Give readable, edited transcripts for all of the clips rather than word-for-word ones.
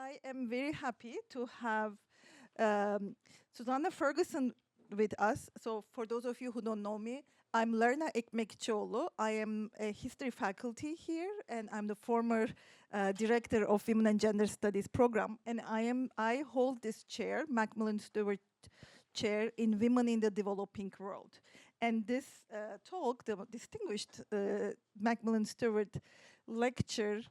I am very happy to have Susanna Ferguson with us. So for those of you who don't know me, I'm Lerna Ekmekcioglu. I am a history faculty here, and I'm the former director of Women and Gender Studies program. And I hold this chair, McMillan Stewart chair in Women in the Developing World. And this talk, the distinguished Macmillan Stewart lecture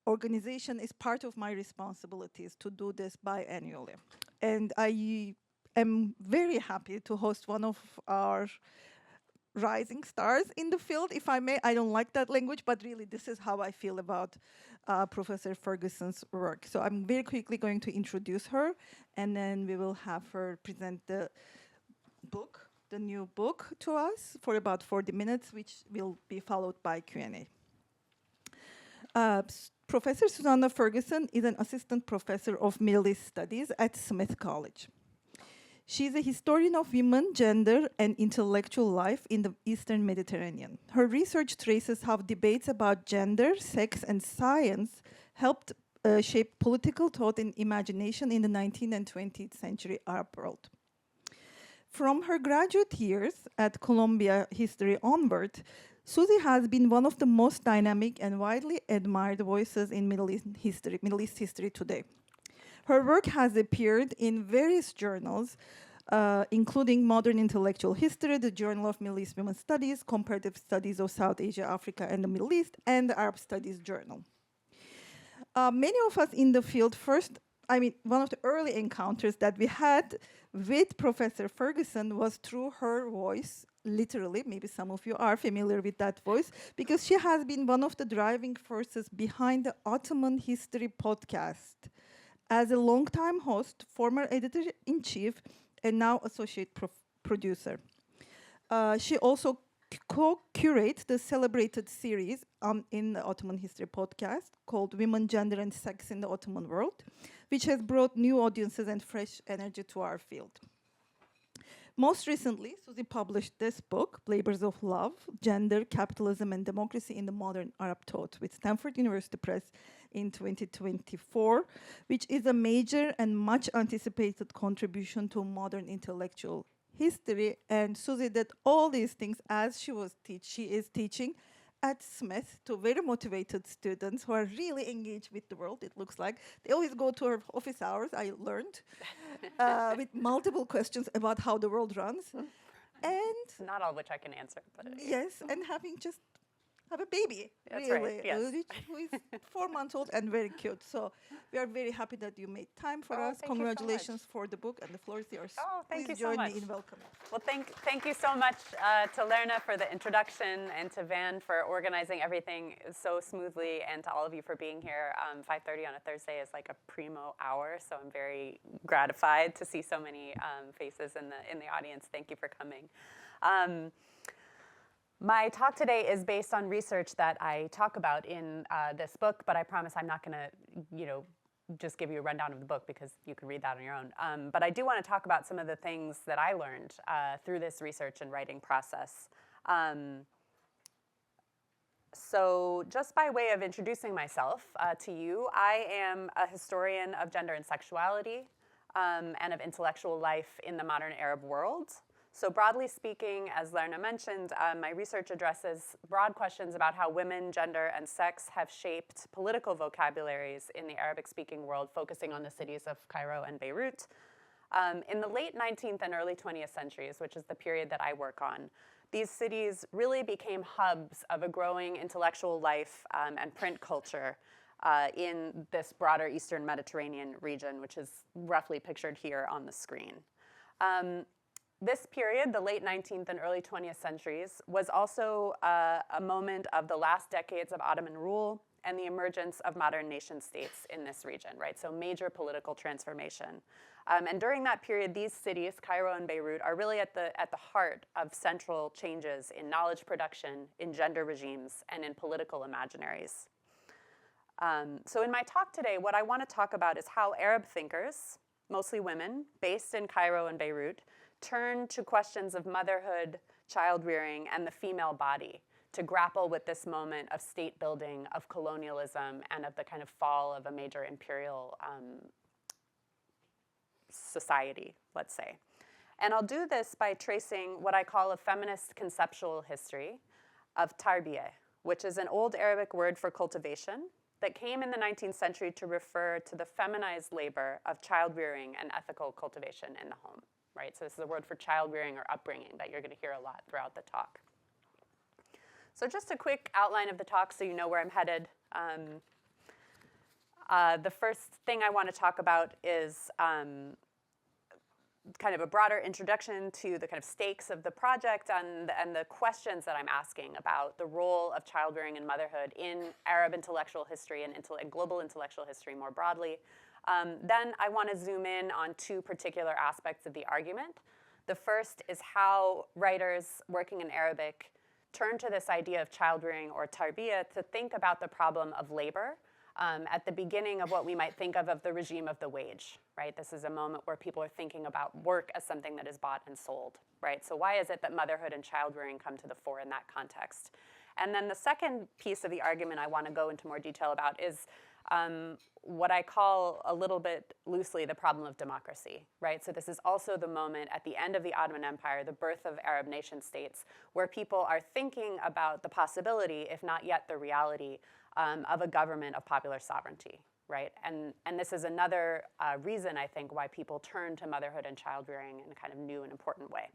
organization, is part of my responsibilities to do this biannually. And I am very happy to host one of our rising stars in the field, if I may. I don't like that language, but really this is how I feel about Professor Ferguson's work. So I'm very quickly going to introduce her, and then we will have her present the book, the new book, to us for about 40 minutes, which will be followed by Q&A. Professor Susanna Ferguson is an assistant professor of Middle East Studies at Smith College. She's a historian of women, gender, and intellectual life in the Eastern Mediterranean. Her research traces how debates about gender, sex, and science helped shape political thought and imagination in the 19th and 20th century Arab world. From her graduate years at Columbia History onward, Susie has been one of the most dynamic and widely admired voices in Middle East history today. Her work has appeared in various journals, including Modern Intellectual History, the Journal of Middle East Women's Studies, Comparative Studies of South Asia, Africa, and the Middle East, and the Arab Studies Journal. Many of us in the field one of the early encounters that we had with Professor Ferguson was through her voice, literally. Maybe some of you are familiar with that voice, because she has been one of the driving forces behind the Ottoman History podcast. As a longtime host, former editor-in-chief, and now associate producer. She also co-curates the celebrated series in the Ottoman History podcast called Women, Gender, and Sex in the Ottoman World, which has brought new audiences and fresh energy to our field. Most recently, Susie published this book, Labors of Love, Gender, Capitalism, and Democracy in the Modern Arab Thought, with Stanford University Press in 2024, which is a major and much anticipated contribution to modern intellectual history. And Susie did all these things as she is teaching at Smith to very motivated students who are really engaged with the world, it looks like. They always go to her office hours, I learned, with multiple questions about how the world runs. And not all of which I can answer. But yes, and having just have a baby, that's really, right, yes. Who is 4 months old and very cute. So we are very happy that you made time for us. Congratulations for the book, and the floor is yours. Oh, thank Please you so much. Join me in welcoming. Well, thank you so much to Lerna for the introduction, and to Van for organizing everything so smoothly, and to all of you for being here. 5:30 on a Thursday is like a primo hour, so I'm very gratified to see so many faces in the audience. Thank you for coming. My talk today is based on research that I talk about in this book, but I promise I'm not going to, just give you a rundown of the book, because you can read that on your own. But I do want to talk about some of the things that I learned through this research and writing process. So just by way of introducing myself to you, I am a historian of gender and sexuality and of intellectual life in the modern Arab world. So broadly speaking, as Lerna mentioned, my research addresses broad questions about how women, gender, and sex have shaped political vocabularies in the Arabic-speaking world, focusing on the cities of Cairo and Beirut. In the late 19th and early 20th centuries, which is the period that I work on, these cities really became hubs of a growing intellectual life and print culture in this broader Eastern Mediterranean region, which is roughly pictured here on the screen. This period, the late 19th and early 20th centuries, was also a moment of the last decades of Ottoman rule and the emergence of modern nation states in this region, right? So major political transformation. And during that period, these cities, Cairo and Beirut, are really at the heart of central changes in knowledge production, in gender regimes, and in political imaginaries. So in my talk today, what I want to talk about is how Arab thinkers, mostly women, based in Cairo and Beirut, turn to questions of motherhood, child rearing, and the female body to grapple with this moment of state building, of colonialism, and of the kind of fall of a major imperial society, let's say. And I'll do this by tracing what I call a feminist conceptual history of tarbiya, which is an old Arabic word for cultivation that came in the 19th century to refer to the feminized labor of child-rearing and ethical cultivation in the home, right? So this is a word for child-rearing or upbringing that you're going to hear a lot throughout the talk. So just a quick outline of the talk so you know where I'm headed. The first thing I want to talk about is kind of a broader introduction to the kind of stakes of the project and the questions that I'm asking about the role of childrearing and motherhood in Arab intellectual history and global intellectual history more broadly. Then I want to zoom in on two particular aspects of the argument. The first is how writers working in Arabic turn to this idea of childrearing or tarbiya to think about the problem of labor at the beginning of what we might think of the regime of the wage, right? This is a moment where people are thinking about work as something that is bought and sold, right? So why is it that motherhood and childrearing come to the fore in that context? And then the second piece of the argument I want to go into more detail about is what I call a little bit loosely the problem of democracy, right? So this is also the moment at the end of the Ottoman Empire, the birth of Arab nation states, where people are thinking about the possibility, if not yet the reality, of a government of popular sovereignty, right? And this is another reason, I think, why people turn to motherhood and childrearing in a kind of new and important way.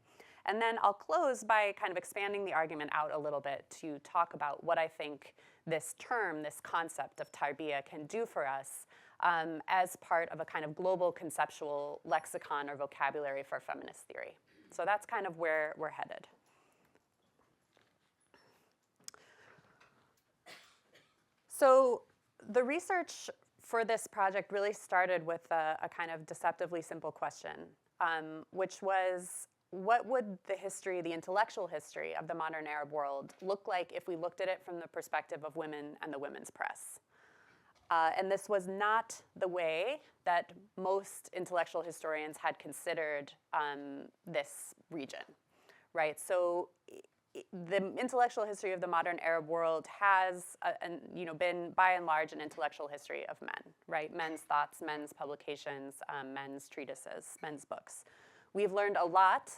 And then I'll close by kind of expanding the argument out a little bit to talk about what I think this term, this concept of tarbiya can do for us as part of a kind of global conceptual lexicon or vocabulary for feminist theory. So that's kind of where we're headed. So the research for this project really started with a kind of deceptively simple question, which was, what would the history, the intellectual history of the modern Arab world look like if we looked at it from the perspective of women and the women's press? And this was not the way that most intellectual historians had considered this region, right? So the intellectual history of the modern Arab world has been, by and large, an intellectual history of men, right? Men's thoughts, men's publications, men's treatises, men's books. We've learned a lot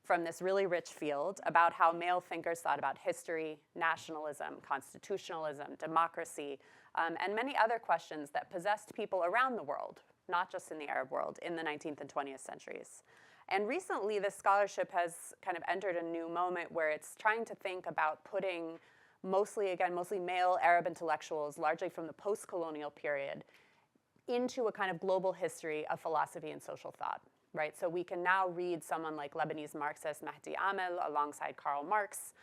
from this really rich field about how male thinkers thought about history, nationalism, constitutionalism, democracy, and many other questions that possessed people around the world, not just in the Arab world, in the 19th and 20th centuries. And recently, this scholarship has kind of entered a new moment where it's trying to think about putting mostly male Arab intellectuals, largely from the post-colonial period, into a kind of global history of philosophy and social thought, right? So we can now read someone like Lebanese Marxist Mahdi Amel alongside Karl Marx,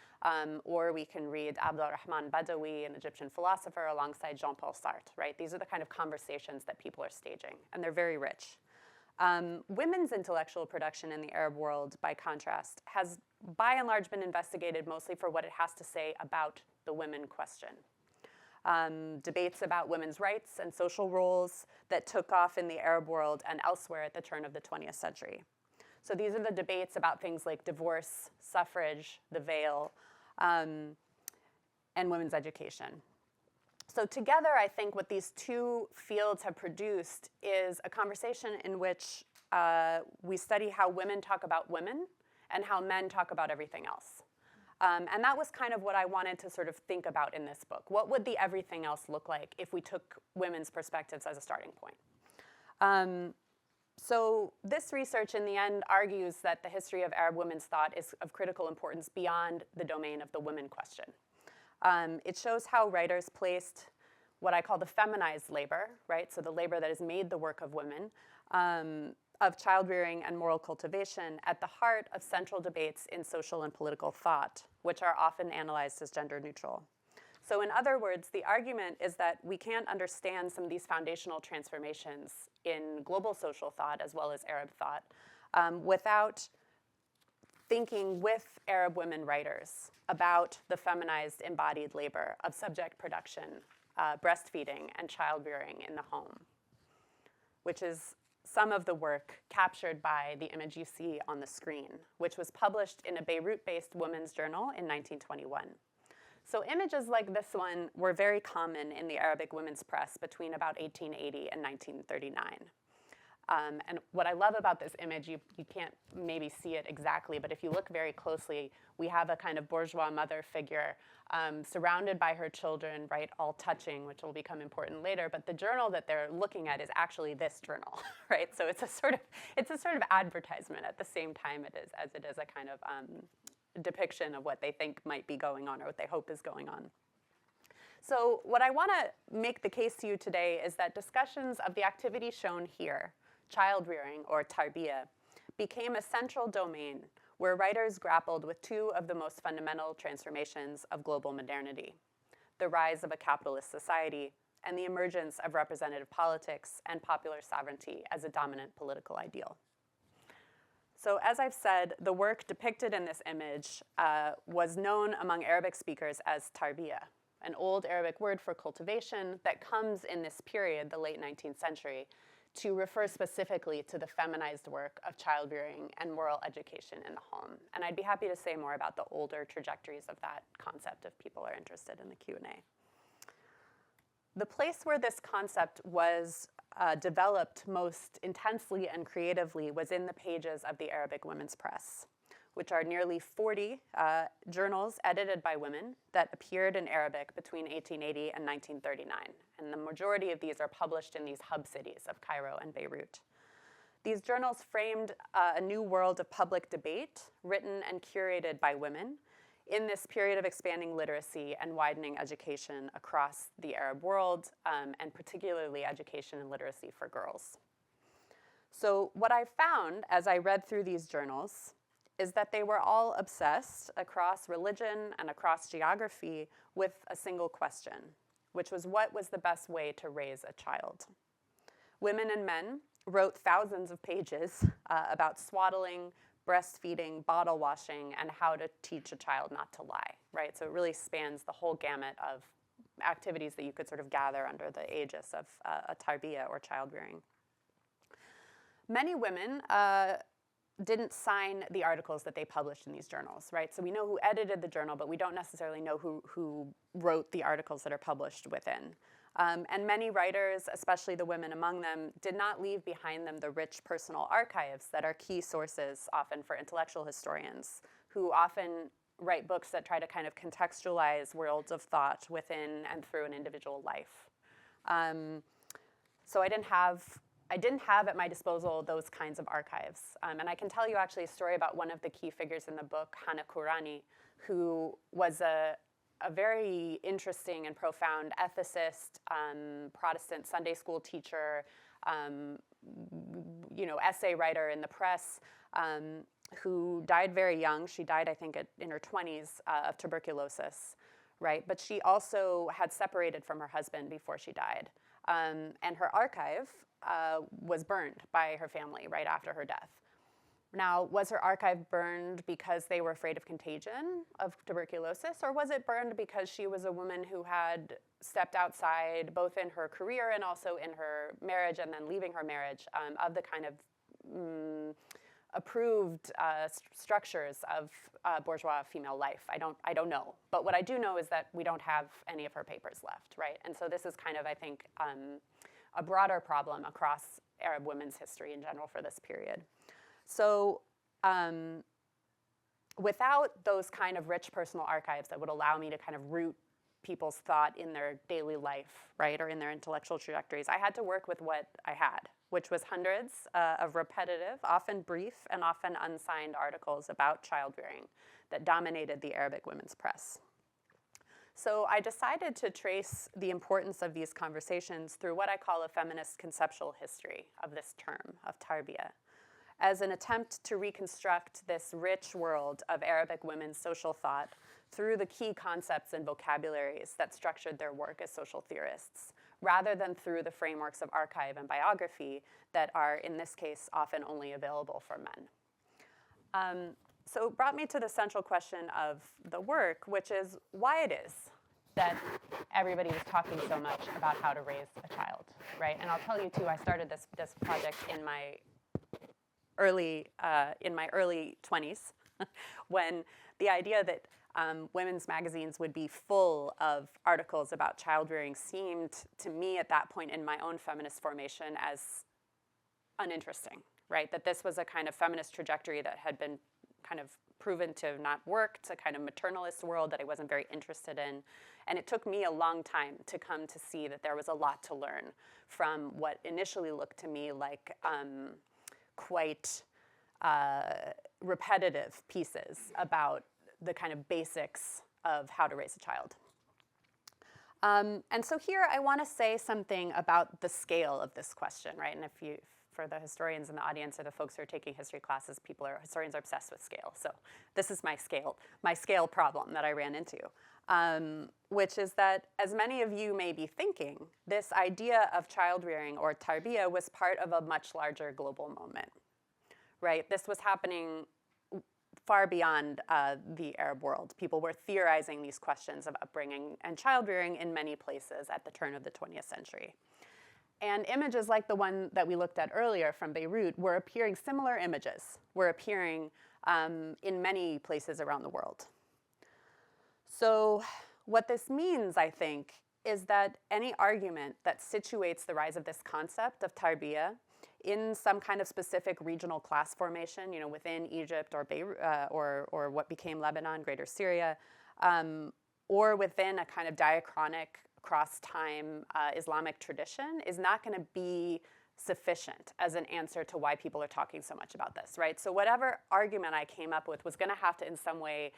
or we can read Abdurrahman Badawi, an Egyptian philosopher, alongside Jean-Paul Sartre, right? These are the kind of conversations that people are staging, and they're very rich. Women's intellectual production in the Arab world, by contrast, has by and large been investigated mostly for what it has to say about the women question. Debates about women's rights and social roles that took off in the Arab world and elsewhere at the turn of the 20th century. So these are the debates about things like divorce, suffrage, the veil, and women's education. So together, I think what these two fields have produced is a conversation in which we study how women talk about women and how men talk about everything else. And that was kind of what I wanted to sort of think about in this book. What would the everything else look like if we took women's perspectives as a starting point? So this research, in the end, argues that the history of Arab women's thought is of critical importance beyond the domain of the women question. It shows how writers placed what I call the feminized labor, right? So the labor that has made the work of women, of child-rearing and moral cultivation at the heart of central debates in social and political thought, which are often analyzed as gender neutral. So in other words, the argument is that we can't understand some of these foundational transformations in global social thought as well as Arab thought without thinking with Arab women writers about the feminized embodied labor of subject production, breastfeeding, and child-rearing in the home, which is some of the work captured by the image you see on the screen, which was published in a Beirut-based women's journal in 1921. So images like this one were very common in the Arabic women's press between about 1880 and 1939. And what I love about this image, you can't maybe see it exactly, but if you look very closely, we have a kind of bourgeois mother figure surrounded by her children, right, all touching, which will become important later. But the journal that they're looking at is actually this journal, right? So it's a sort of advertisement at the same time as it is a kind of depiction of what they think might be going on or what they hope is going on. So what I want to make the case to you today is that discussions of the activity shown here, childrearing or tarbiya, became a central domain where writers grappled with two of the most fundamental transformations of global modernity: the rise of a capitalist society and the emergence of representative politics and popular sovereignty as a dominant political ideal. So as I've said, the work depicted in this image was known among Arabic speakers as tarbiya, an old Arabic word for cultivation that comes in this period, the late 19th century, to refer specifically to the feminized work of childrearing and moral education in the home. And I'd be happy to say more about the older trajectories of that concept if people are interested in the Q&A. The place where this concept was developed most intensely and creatively was in the pages of the Arabic women's press, which are nearly 40 journals edited by women that appeared in Arabic between 1880 and 1939. And the majority of these are published in these hub cities of Cairo and Beirut. These journals framed a new world of public debate, written and curated by women, in this period of expanding literacy and widening education across the Arab world, and particularly education and literacy for girls. So what I found as I read through these journals is that they were all obsessed across religion and across geography with a single question, which was what was the best way to raise a child? Women and men wrote thousands of pages about swaddling, breastfeeding, bottle washing, and how to teach a child not to lie, right? So it really spans the whole gamut of activities that you could sort of gather under the aegis of a tarbiya or child rearing. Many women didn't sign the articles that they published in these journals, right? So we know who edited the journal, but we don't necessarily know who wrote the articles that are published within. And many writers, especially the women among them, did not leave behind them the rich personal archives that are key sources often for intellectual historians, who often write books that try to kind of contextualize worlds of thought within and through an individual life. So I didn't have at my disposal those kinds of archives. And I can tell you actually a story about one of the key figures in the book, Hannah Kurani, who was a very interesting and profound ethicist, Protestant Sunday school teacher, essay writer in the press, who died very young. She died, I think, in her 20s of tuberculosis, right? But she also had separated from her husband before she died. And her archive was burned by her family right after her death. Now, was her archive burned because they were afraid of contagion of tuberculosis, or was it burned because she was a woman who had stepped outside, both in her career and also in her marriage, and then leaving her marriage, of the kind of approved structures of bourgeois female life? I don't know. But what I do know is that we don't have any of her papers left, right? And so this is kind of, I think, a broader problem across Arab women's history in general for this period. So without those kind of rich personal archives that would allow me to kind of root people's thought in their daily life, right, or in their intellectual trajectories, I had to work with what I had, which was hundreds of repetitive, often brief, and often unsigned articles about child rearing that dominated the Arabic women's press. So I decided to trace the importance of these conversations through what I call a feminist conceptual history of this term, of tarbiya, as an attempt to reconstruct this rich world of Arabic women's social thought through the key concepts and vocabularies that structured their work as social theorists, rather than through the frameworks of archive and biography that are, in this case, often only available for men. So it brought me to the central question of the work, which is why it is that everybody was talking so much about how to raise a child, right? And I'll tell you, too, I started this project in my early 20s, when the idea that women's magazines would be full of articles about child rearing seemed to me at that point in my own feminist formation as uninteresting, right? That this was a kind of feminist trajectory that had been kind of proven to not work, to kind of maternalist world that I wasn't very interested in. And it took me a long time to come to see that there was a lot to learn from what initially looked to me like quite repetitive pieces about the kind of basics of how to raise a child. And so here I want to say something about the scale of this question, right? And for the historians in the audience or the folks who are taking history classes, historians are obsessed with scale. So this is my scale problem that I ran into, which is that, as many of you may be thinking, this idea of child rearing or tarbiya was part of a much larger global moment, right? This was happening far beyond the Arab world. People were theorizing these questions of upbringing and child rearing in many places at the turn of the 20th century. And images like the one that we looked at earlier from Beirut were appearing, similar images were appearing in many places around the world. So what this means, I think, is that any argument that situates the rise of this concept of tarbiya in some kind of specific regional class formation, you know, within Egypt or Beirut, or what became Lebanon, Greater Syria, or within a kind of diachronic cross-time Islamic tradition is not going to be sufficient as an answer to why people are talking so much about this, right? So whatever argument I came up with was going to have to in some way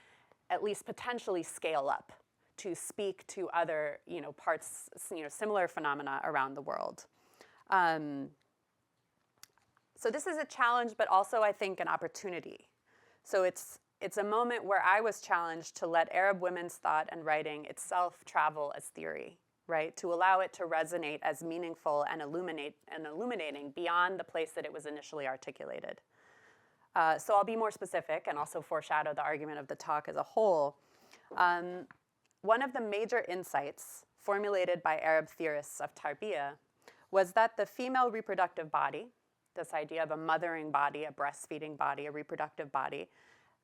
at least potentially scale up to speak to other, you know, parts, you know, similar phenomena around the world. So this is a challenge, but also I think an opportunity. So it's a moment where I was challenged to let Arab women's thought and writing itself travel as theory, right? To allow it to resonate as meaningful and illuminating beyond the place that it was initially articulated. So I'll be more specific and also foreshadow the argument of the talk as a whole. One of the major insights formulated by Arab theorists of tarbiya was that the female reproductive body, this idea of a mothering body, a breastfeeding body, a reproductive body,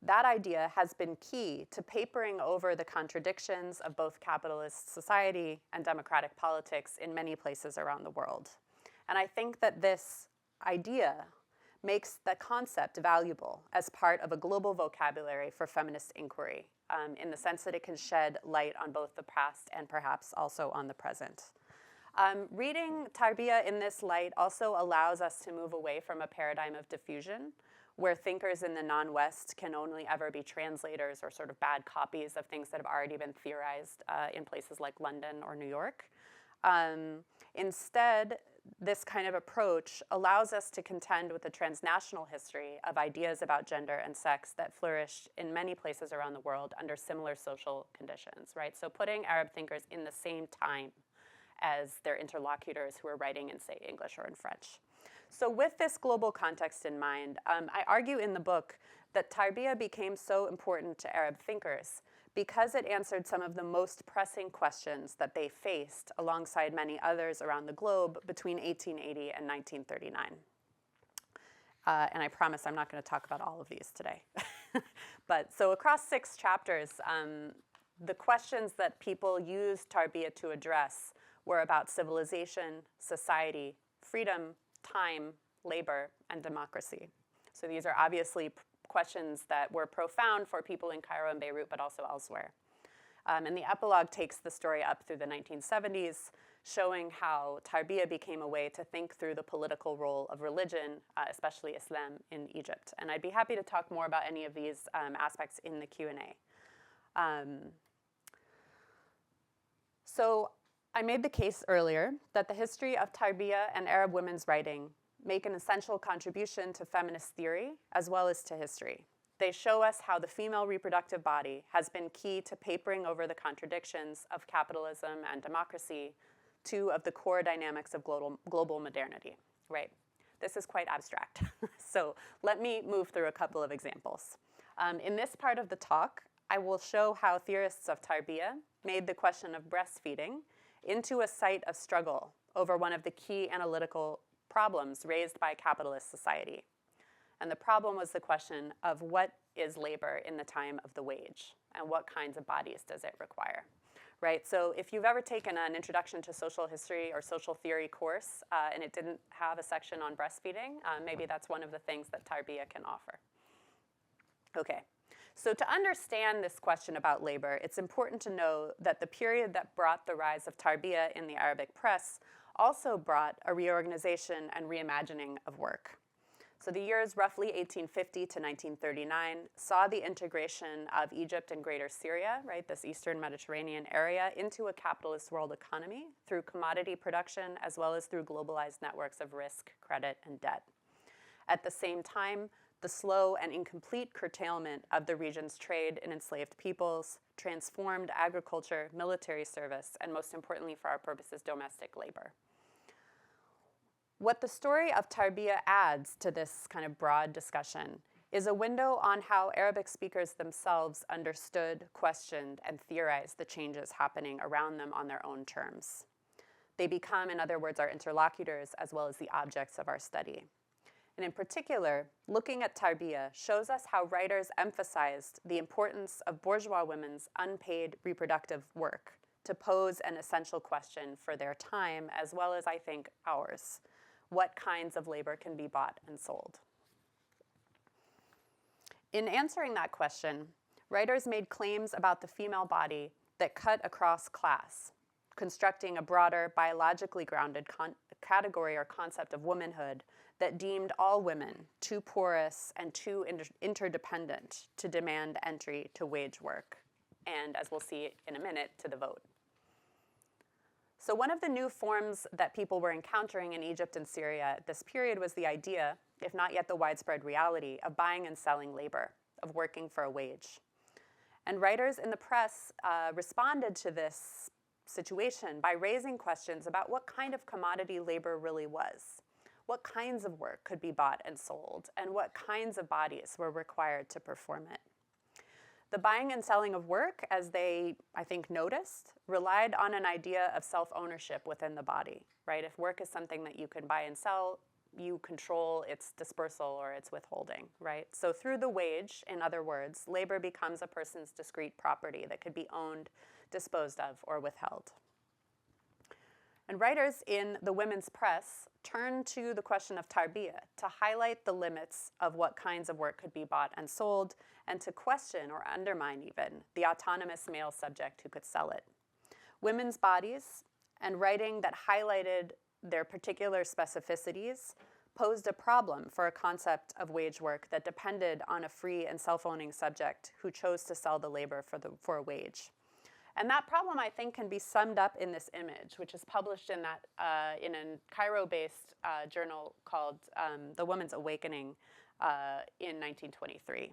that idea has been key to papering over the contradictions of both capitalist society and democratic politics in many places around the world. And I think that this idea makes the concept valuable as part of a global vocabulary for feminist inquiry, in the sense that it can shed light on both the past and perhaps also on the present. Reading tarbiya in this light also allows us to move away from a paradigm of diffusion, where thinkers in the non-West can only ever be translators or sort of bad copies of things that have already been theorized in places like London or New York. Instead, this kind of approach allows us to contend with the transnational history of ideas about gender and sex that flourished in many places around the world under similar social conditions, right? So putting Arab thinkers in the same time as their interlocutors who are writing in, say, English or in French. So with this global context in mind, I argue in the book that tarbiya became so important to Arab thinkers because it answered some of the most pressing questions that they faced alongside many others around the globe between 1880 and 1939. And I promise I'm not going to talk about all of these today. But so across 6 chapters, the questions that people used tarbiya to address were about civilization, society, freedom, time, labor, and democracy. So these are obviously questions that were profound for people in Cairo and Beirut, but also elsewhere. And the epilogue takes the story up through the 1970s, showing how tarbiya became a way to think through the political role of religion, especially Islam, in Egypt. And I'd be happy to talk more about any of these aspects in the Q&A. So I made the case earlier that the history of tarbiya and Arab women's writing make an essential contribution to feminist theory as well as to history. They show us how the female reproductive body has been key to papering over the contradictions of capitalism and democracy, 2 of the core dynamics of global modernity, right? This is quite abstract. So let me move through a couple of examples. In this part of the talk, I will show how theorists of tarbiya made the question of breastfeeding into a site of struggle over one of the key analytical problems raised by capitalist society. And the problem was the question of what is labor in the time of the wage. and what kinds of bodies does it require? Right, so if you've ever taken an introduction to social history or social theory course and it didn't have a section on breastfeeding, maybe that's one of the things that tarbiya can offer. Okay, so to understand this question about labor, it's important to know that the period that brought the rise of tarbiya in the Arabic press also brought a reorganization and reimagining of work. So the years roughly 1850 to 1939 saw the integration of Egypt and Greater Syria, right, this Eastern Mediterranean area, into a capitalist world economy through commodity production as well as through globalized networks of risk, credit, and debt. At the same time, the slow and incomplete curtailment of the region's trade in enslaved peoples transformed agriculture, military service, and most importantly for our purposes, domestic labor. What the story of tarbiya adds to this kind of broad discussion is a window on how Arabic speakers themselves understood, questioned, and theorized the changes happening around them on their own terms. They become, in other words, our interlocutors as well as the objects of our study. And in particular, looking at tarbiya shows us how writers emphasized the importance of bourgeois women's unpaid reproductive work to pose an essential question for their time as well as, I think, ours. What kinds of labor can be bought and sold? In answering that question, writers made claims about the female body that cut across class, constructing a broader, biologically grounded category or concept of womanhood that deemed all women too porous and too interdependent to demand entry to wage work, and as we'll see in a minute, to the vote. So one of the new forms that people were encountering in Egypt and Syria at this period was the idea, if not yet the widespread reality, of buying and selling labor, of working for a wage. And writers in the press responded to this situation by raising questions about what kind of commodity labor really was, what kinds of work could be bought and sold, and what kinds of bodies were required to perform it. The buying and selling of work, as they, I think, noticed, relied on an idea of self-ownership within the body, right? If work is something that you can buy and sell, you control its dispersal or its withholding, right? So through the wage, in other words, labor becomes a person's discrete property that could be owned, disposed of, or withheld. And writers in the women's press turned to the question of tarbiya to highlight the limits of what kinds of work could be bought and sold, and to question or undermine even the autonomous male subject who could sell it. Women's bodies and writing that highlighted their particular specificities posed a problem for a concept of wage work that depended on a free and self-owning subject who chose to sell the labor for a wage. And that problem, I think, can be summed up in this image, which is published in a Cairo-based journal called The Woman's Awakening in 1923.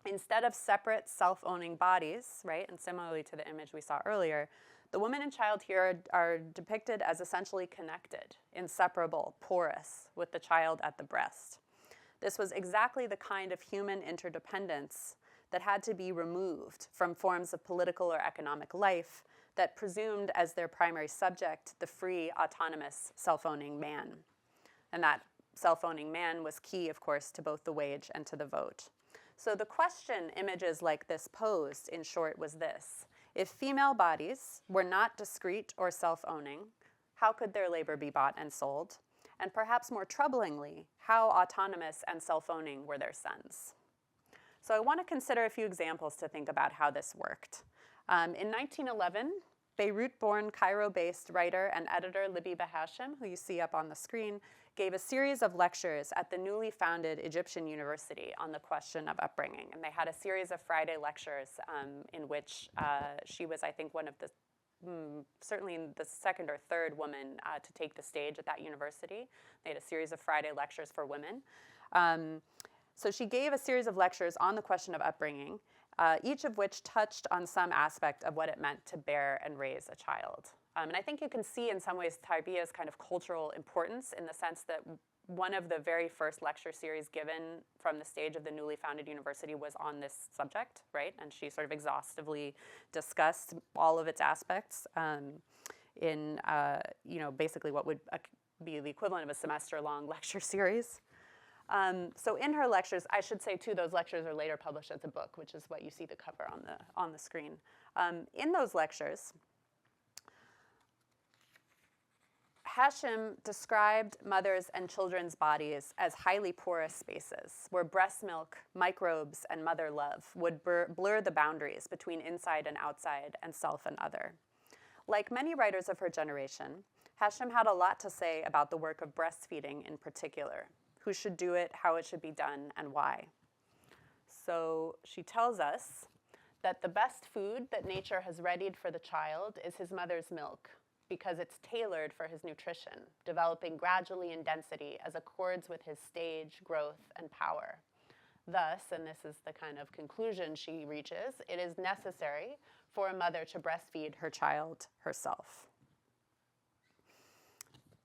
Instead of separate self-owning bodies, right, and similarly to the image we saw earlier, the woman and child here are depicted as essentially connected, inseparable, porous, with the child at the breast. This was exactly the kind of human interdependence that had to be removed from forms of political or economic life that presumed as their primary subject the free, autonomous, self-owning man. And that self-owning man was key, of course, to both the wage and to the vote. So the question images like this posed, in short, was this: if female bodies were not discrete or self-owning, how could their labor be bought and sold? And perhaps more troublingly, how autonomous and self-owning were their sons? So I want to consider a few examples to think about how this worked. In 1911, Beirut-born, Cairo-based writer and editor Labiba Hashim, who you see up on the screen, gave a series of lectures at the newly founded Egyptian University on the question of upbringing. And they had a series of Friday lectures in which she was, I think, one of the, certainly the second or third woman to take the stage at that university. They had a series of Friday lectures for women. So she gave a series of lectures on the question of upbringing, each of which touched on some aspect of what it meant to bear and raise a child. And I think you can see in some ways tarbiya's kind of cultural importance in the sense that one of the very first lecture series given from the stage of the newly founded university was on this subject, right? And she sort of exhaustively discussed all of its aspects in basically what would be the equivalent of a semester-long lecture series. So in her lectures, I should say too, those lectures are later published as a book, which is what you see the cover on the screen. In those lectures, Hashem described mothers' and children's bodies as highly porous spaces where breast milk, microbes, and mother love would blur the boundaries between inside and outside and self and other. Like many writers of her generation, Hashem had a lot to say about the work of breastfeeding in particular, who should do it, how it should be done, and why. So she tells us that the best food that nature has readied for the child is his mother's milk, because it's tailored for his nutrition, developing gradually in density as accords with his stage, growth, and power. Thus, and this is the kind of conclusion she reaches, it is necessary for a mother to breastfeed her child herself.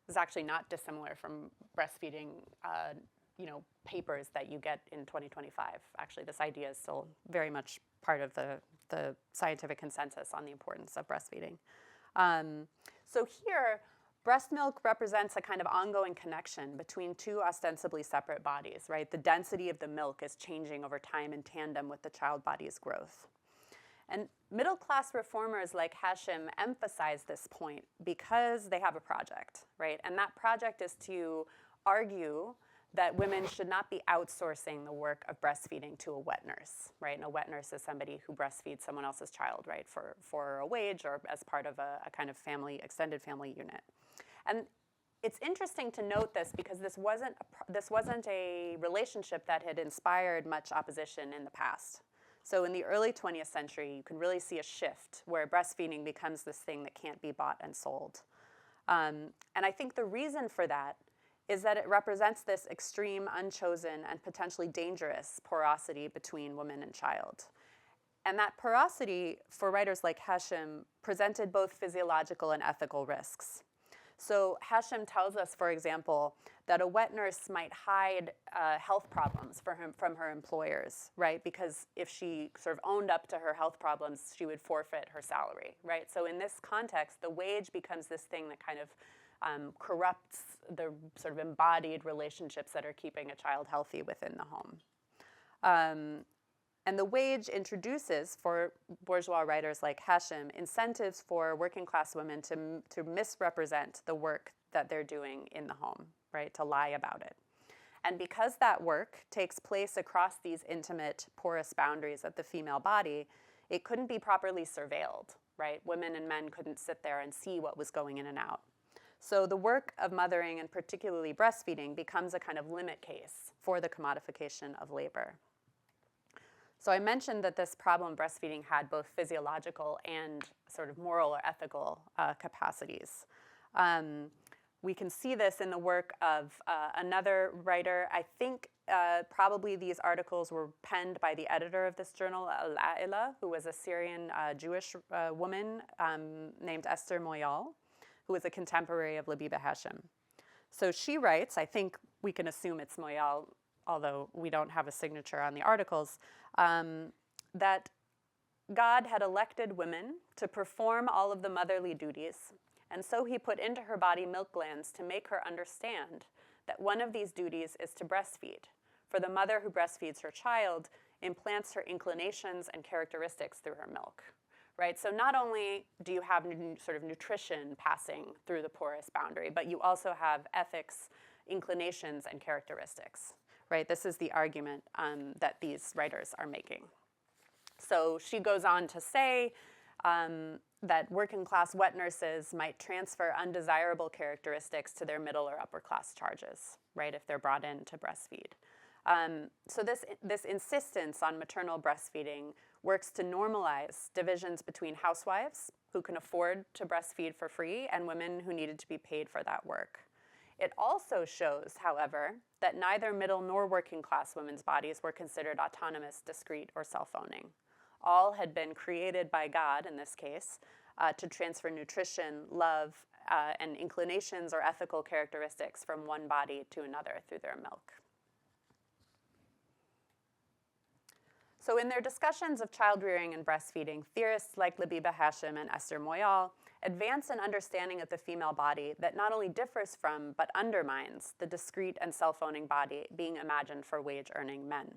This is actually not dissimilar from breastfeeding papers that you get in 2025. Actually, this idea is still very much part of the scientific consensus on the importance of breastfeeding. So here, breast milk represents a kind of ongoing connection between two ostensibly separate bodies, right? The density of the milk is changing over time in tandem with the child body's growth. And middle-class reformers like Hashem emphasize this point because they have a project, right? And that project is to argue that women should not be outsourcing the work of breastfeeding to a wet nurse, right? And a wet nurse is somebody who breastfeeds someone else's child, right, for a wage or as part of a kind of extended family unit. And it's interesting to note this because this wasn't a relationship that had inspired much opposition in the past. So in the early 20th century, you can really see a shift where breastfeeding becomes this thing that can't be bought and sold. And I think the reason for that is that it represents this extreme, unchosen, and potentially dangerous porosity between woman and child. And that porosity, for writers like Hashem, presented both physiological and ethical risks. So Hashem tells us, for example, that a wet nurse might hide health problems from her employers, right? Because if she sort of owned up to her health problems, she would forfeit her salary, right? So in this context, the wage becomes this thing that kind of corrupts the sort of embodied relationships that are keeping a child healthy within the home. And the wage introduces, for bourgeois writers like Hashem, incentives for working class women to misrepresent the work that they're doing in the home, right, to lie about it. And because that work takes place across these intimate, porous boundaries of the female body, it couldn't be properly surveilled, right? Women and men couldn't sit there and see what was going in and out. So the work of mothering, and particularly breastfeeding, becomes a kind of limit case for the commodification of labor. So I mentioned that this problem breastfeeding had both physiological and sort of moral or ethical capacities. We can see this in the work of another writer. I think probably these articles were penned by the editor of this journal, Al-Aila, who was a Syrian Jewish woman named Esther Moyal, who was a contemporary of Labiba Hashem. So she writes, I think we can assume it's Moyal, although we don't have a signature on the articles, that God had elected women to perform all of the motherly duties, and so he put into her body milk glands to make her understand that one of these duties is to breastfeed. For the mother who breastfeeds her child implants her inclinations and characteristics through her milk. Right? So not only do you have sort of nutrition passing through the porous boundary, but you also have ethics, inclinations, and characteristics. Right? This is the argument that these writers are making. So she goes on to say that working class wet nurses might transfer undesirable characteristics to their middle or upper class charges, right, if they're brought in to breastfeed. So this insistence on maternal breastfeeding works to normalize divisions between housewives who can afford to breastfeed for free and women who needed to be paid for that work. It also shows, however, that neither middle nor working class women's bodies were considered autonomous, discrete, or self-owning. All had been created by God, in this case, to transfer nutrition, love, and inclinations or ethical characteristics from one body to another through their milk. So in their discussions of child rearing and breastfeeding, theorists like Labiba Hashem and Esther Moyal advance an understanding of the female body that not only differs from, but undermines the discrete and self-owning body being imagined for wage-earning men.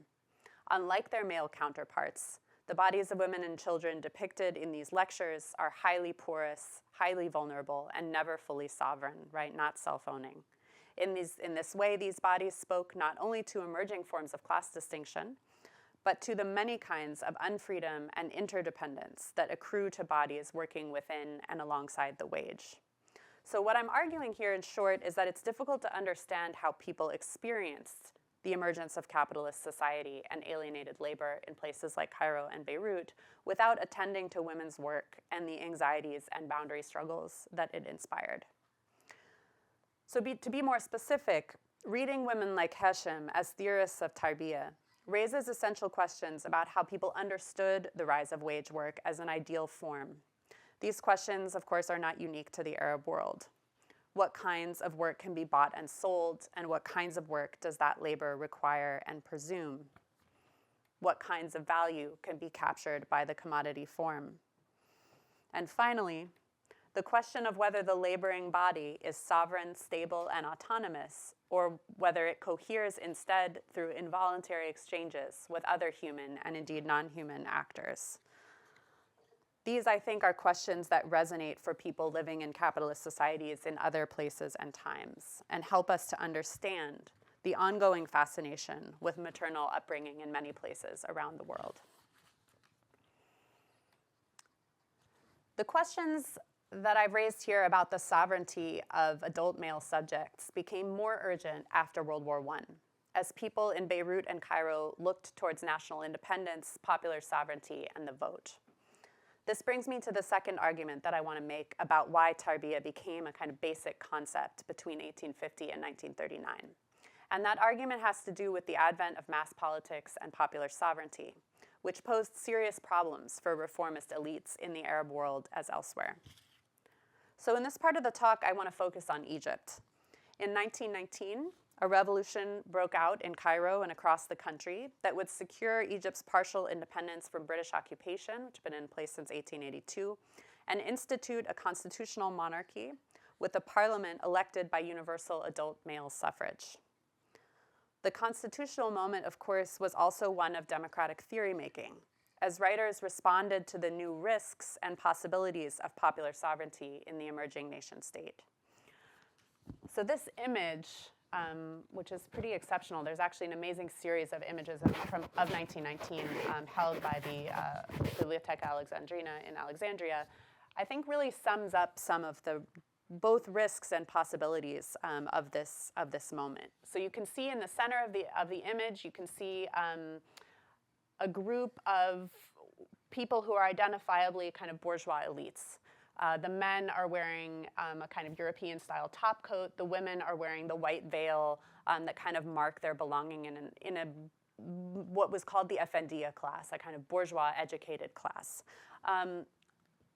Unlike their male counterparts, the bodies of women and children depicted in these lectures are highly porous, highly vulnerable, and never fully sovereign, right? Not self-owning. In this way, these bodies spoke not only to emerging forms of class distinction, but to the many kinds of unfreedom and interdependence that accrue to bodies working within and alongside the wage. So what I'm arguing here in short is that it's difficult to understand how people experienced the emergence of capitalist society and alienated labor in places like Cairo and Beirut without attending to women's work and the anxieties and boundary struggles that it inspired. So to be more specific, reading women like Hesham as theorists of tarbiya raises essential questions about how people understood the rise of wage work as an ideal form. These questions, of course, are not unique to the Arab world. What kinds of work can be bought and sold, and what kinds of work does that labor require and presume? What kinds of value can be captured by the commodity form? And finally, the question of whether the laboring body is sovereign, stable, and autonomous, or whether it coheres instead through involuntary exchanges with other human and indeed non-human actors. These, I think, are questions that resonate for people living in capitalist societies in other places and times, and help us to understand the ongoing fascination with maternal upbringing in many places around the world. The questions that I've raised here about the sovereignty of adult male subjects became more urgent after World War I, as people in Beirut and Cairo looked towards national independence, popular sovereignty, and the vote. This brings me to the second argument that I want to make about why tarbiya became a kind of basic concept between 1850 and 1939. And that argument has to do with the advent of mass politics and popular sovereignty, which posed serious problems for reformist elites in the Arab world as elsewhere. So in this part of the talk, I want to focus on Egypt. In 1919, a revolution broke out in Cairo and across the country that would secure Egypt's partial independence from British occupation, which had been in place since 1882, and institute a constitutional monarchy with a parliament elected by universal adult male suffrage. The constitutional moment, of course, was also one of democratic theory-making, as writers responded to the new risks and possibilities of popular sovereignty in the emerging nation-state. So this image, which is pretty exceptional, there's actually an amazing series of images of 1919 held by the Bibliotheca Alexandrina in Alexandria, I think really sums up some of the both risks and possibilities of this moment. So you can see in the center of the image, you can see a group of people who are identifiably kind of bourgeois elites. The men are wearing a kind of European-style topcoat. The women are wearing the white veil that kind of mark their belonging in what was called the Effendiya class, a kind of bourgeois educated class.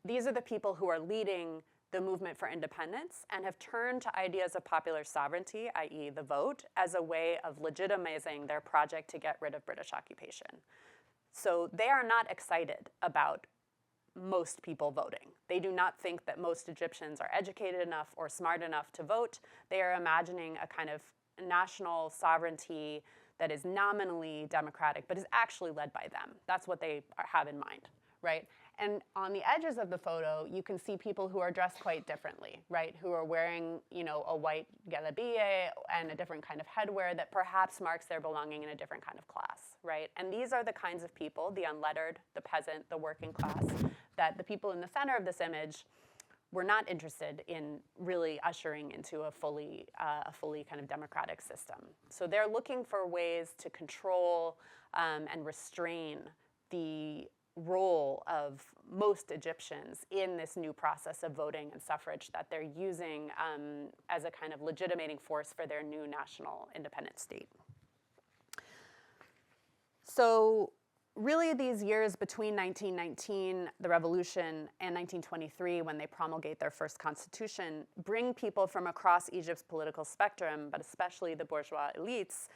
These are the people who are leading the movement for independence and have turned to ideas of popular sovereignty, i.e. the vote, as a way of legitimizing their project to get rid of British occupation. So they are not excited about most people voting. They do not think that most Egyptians are educated enough or smart enough to vote. They are imagining a kind of national sovereignty that is nominally democratic, but is actually led by them. That's what they have in mind, right? And on the edges of the photo, you can see people who are dressed quite differently, right? Who are wearing, a white galabiye and a different kind of headwear that perhaps marks their belonging in a different kind of class, right? And these are the kinds of people, the unlettered, the peasant, the working class, that the people in the center of this image were not interested in really ushering into a fully kind of democratic system. So they're looking for ways to control and restrain the role of most Egyptians in this new process of voting and suffrage that they're using as a kind of legitimating force for their new national independent state. So really these years between 1919, the revolution, and 1923, when they promulgate their first constitution, bring people from across Egypt's political spectrum, but especially the bourgeois elites,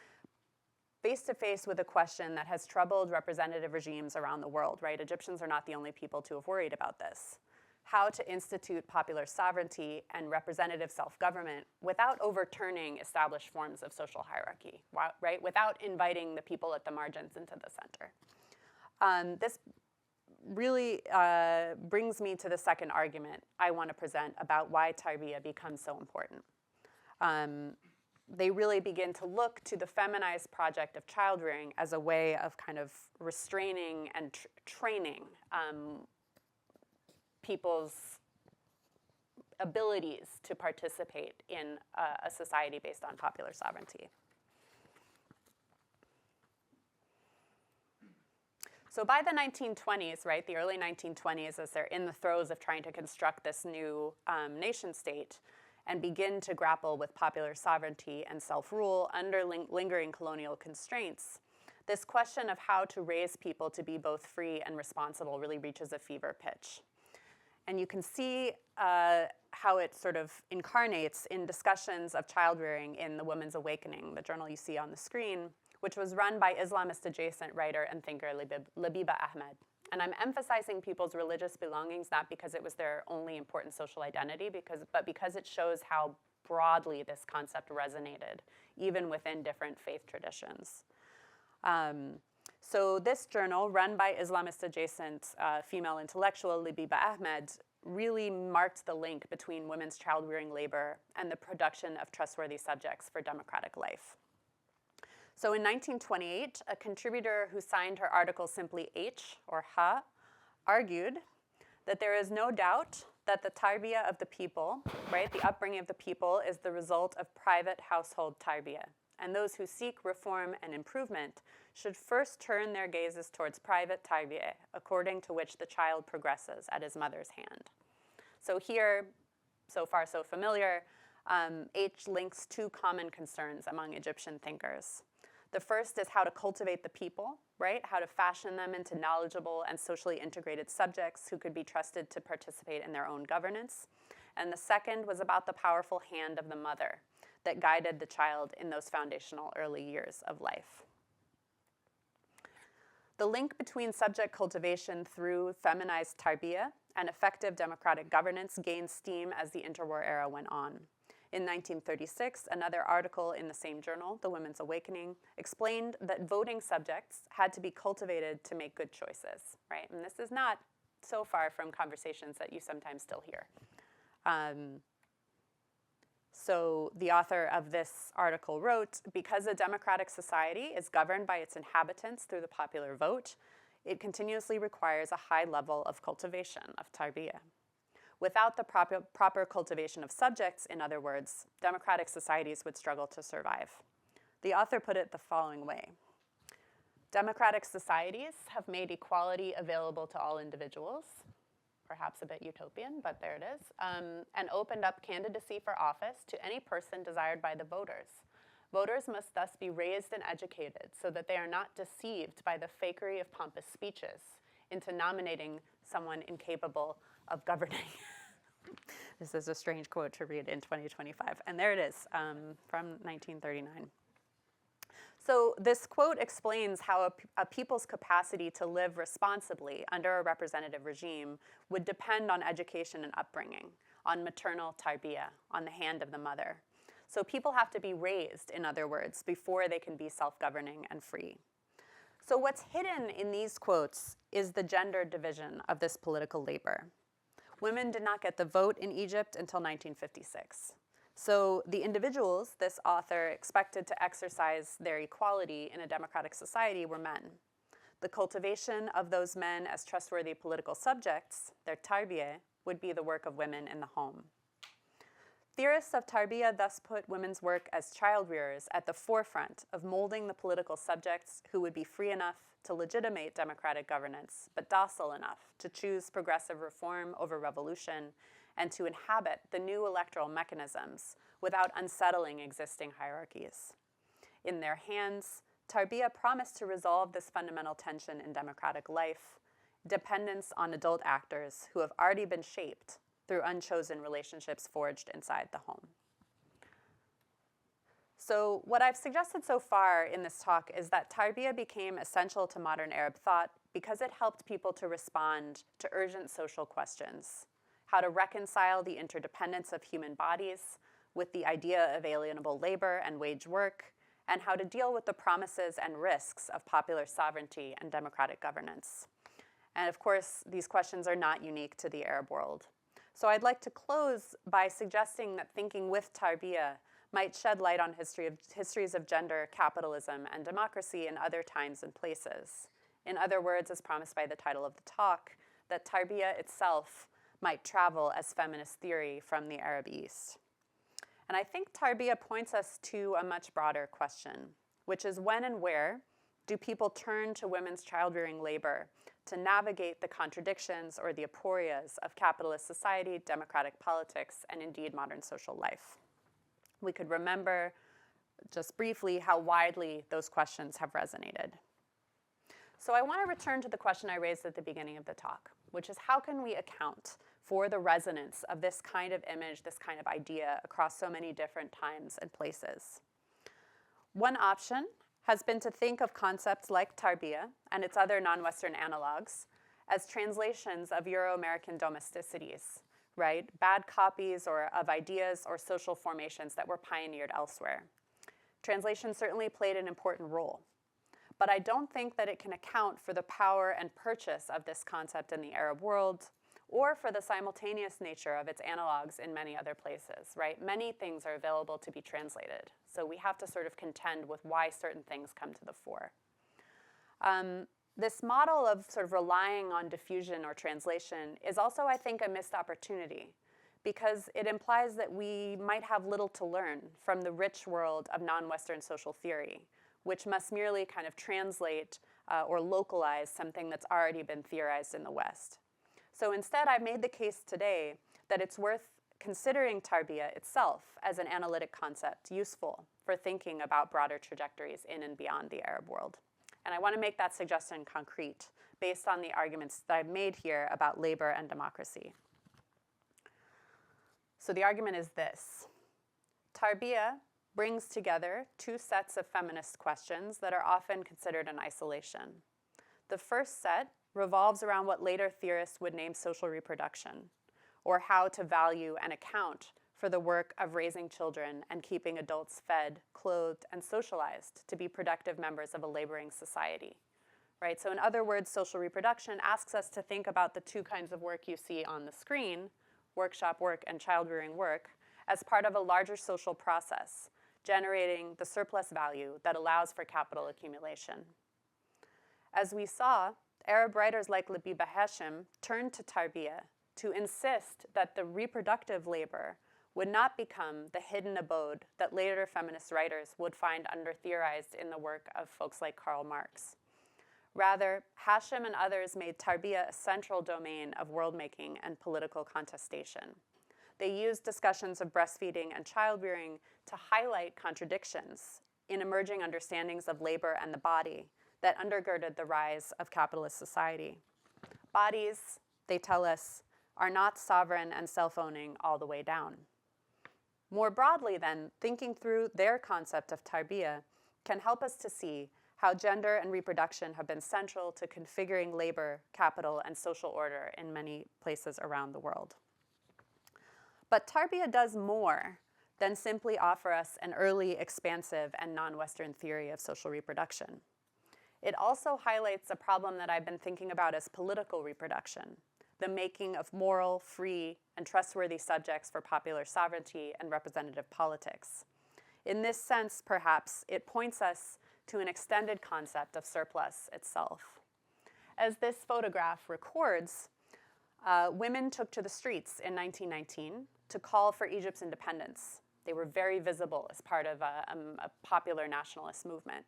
face to face with a question that has troubled representative regimes around the world, right? Egyptians are not the only people to have worried about this. how to institute popular sovereignty and representative self-government without overturning established forms of social hierarchy, right? Without inviting the people at the margins into the center. This really brings me to the second argument I want to present about why tarbiya becomes so important. They really begin to look to the feminized project of childrearing as a way of kind of restraining and training people's abilities to participate in a society based on popular sovereignty. So by the 1920s, right, the early 1920s, as they're in the throes of trying to construct this new nation state and begin to grapple with popular sovereignty and self-rule under lingering colonial constraints, this question of how to raise people to be both free and responsible really reaches a fever pitch. And you can see how it sort of incarnates in discussions of childrearing in The Woman's Awakening, the journal you see on the screen, which was run by Islamist-adjacent writer and thinker Labiba Ahmed. And I'm emphasizing people's religious belongings not because it was their only important social identity, but because it shows how broadly this concept resonated, even within different faith traditions. So this journal, run by Islamist-adjacent female intellectual Labiba Ahmed, really marked the link between women's child-rearing labor and the production of trustworthy subjects for democratic life. So in 1928, a contributor who signed her article simply H, or Ha, argued that there is no doubt that the tarbiya of the people, right, the upbringing of the people, is the result of private household tarbiya. And those who seek reform and improvement should first turn their gazes towards private tarbiya, according to which the child progresses at his mother's hand. So here, so far so familiar, H links two common concerns among Egyptian thinkers. The first is how to cultivate the people, right? How to fashion them into knowledgeable and socially integrated subjects who could be trusted to participate in their own governance. And the second was about the powerful hand of the mother that guided the child in those foundational early years of life. The link between subject cultivation through feminized tarbiya and effective democratic governance gained steam as the interwar era went on. In 1936, another article in the same journal, The Women's Awakening, explained that voting subjects had to be cultivated to make good choices, right? And this is not so far from conversations that you sometimes still hear. So the author of this article wrote, because a democratic society is governed by its inhabitants through the popular vote, it continuously requires a high level of cultivation of tarbiya. Without the proper cultivation of subjects, in other words, democratic societies would struggle to survive. The author put it the following way. Democratic societies have made equality available to all individuals, perhaps a bit utopian, but there it is, and opened up candidacy for office to any person desired by the voters. Voters must thus be raised and educated so that they are not deceived by the fakery of pompous speeches into nominating someone incapable of governing. This is a strange quote to read in 2025. And there it is, from 1939. So this quote explains how a people's capacity to live responsibly under a representative regime would depend on education and upbringing, on maternal tarbiya, on the hand of the mother. So people have to be raised, in other words, before they can be self-governing and free. So what's hidden in these quotes is the gender division of this political labor. Women did not get the vote in Egypt until 1956. So the individuals this author expected to exercise their equality in a democratic society were men. The cultivation of those men as trustworthy political subjects, their tarbiya, would be the work of women in the home. Theorists of tarbiya thus put women's work as child rearers at the forefront of molding the political subjects who would be free enough to legitimate democratic governance, but docile enough to choose progressive reform over revolution and to inhabit the new electoral mechanisms without unsettling existing hierarchies. In their hands, tarbiya promised to resolve this fundamental tension in democratic life, dependence on adult actors who have already been shaped through unchosen relationships forged inside the home. So what I've suggested so far in this talk is that tarbiya became essential to modern Arab thought because it helped people to respond to urgent social questions. how to reconcile the interdependence of human bodies with the idea of alienable labor and wage work, and how to deal with the promises and risks of popular sovereignty and democratic governance. And of course, these questions are not unique to the Arab world. So I'd like to close by suggesting that thinking with tarbiya might shed light on histories of gender, capitalism, and democracy in other times and places. In other words, as promised by the title of the talk, that tarbiya itself might travel as feminist theory from the Arab East. And I think tarbiya points us to a much broader question, which is when and where do people turn to women's childrearing labor to navigate the contradictions or the aporias of capitalist society, democratic politics, and indeed modern social life? We could remember just briefly how widely those questions have resonated. So I want to return to the question I raised at the beginning of the talk, which is how can we account for the resonance of this kind of image, this kind of idea across so many different times and places? One option has been to think of concepts like tarbiya and its other non-Western analogs as translations of Euro-American domesticities, right? Bad copies of ideas or social formations that were pioneered elsewhere. Translation certainly played an important role, but I don't think that it can account for the power and purchase of this concept in the Arab world, or for the simultaneous nature of its analogs in many other places, right? Many things are available to be translated, so we have to sort of contend with why certain things come to the fore. This model of sort of relying on diffusion or translation is also, I think, a missed opportunity, because it implies that we might have little to learn from the rich world of non-Western social theory, which must merely kind of translate or localize something that's already been theorized in the West. So instead, I've made the case today that it's worth considering tarbiya itself as an analytic concept useful for thinking about broader trajectories in and beyond the Arab world. And I want to make that suggestion concrete based on the arguments that I've made here about labor and democracy. So the argument is this: tarbiya brings together two sets of feminist questions that are often considered in isolation. The first set revolves around what later theorists would name social reproduction, or how to value and account for the work of raising children and keeping adults fed, clothed, and socialized to be productive members of a laboring society, right? So in other words, social reproduction asks us to think about the two kinds of work you see on the screen, workshop work and child-rearing work, as part of a larger social process, generating the surplus value that allows for capital accumulation. As we saw, Arab writers like Labiba Hashim turned to tarbiya to insist that the reproductive labor would not become the hidden abode that later feminist writers would find under-theorized in the work of folks like Karl Marx. Rather, Hashim and others made tarbiya a central domain of world-making and political contestation. They used discussions of breastfeeding and child-rearing to highlight contradictions in emerging understandings of labor and the body that undergirded the rise of capitalist society. Bodies, they tell us, are not sovereign and self-owning all the way down. More broadly then, thinking through their concept of tarbiya can help us to see how gender and reproduction have been central to configuring labor, capital, and social order in many places around the world. But tarbiya does more than simply offer us an early, expansive, and non-Western theory of social reproduction. It also highlights a problem that I've been thinking about as political reproduction, the making of moral, free, and trustworthy subjects for popular sovereignty and representative politics. In this sense, perhaps, it points us to an extended concept of surplus itself. As this photograph records, women took to the streets in 1919 to call for Egypt's independence. They were very visible as part of a popular nationalist movement.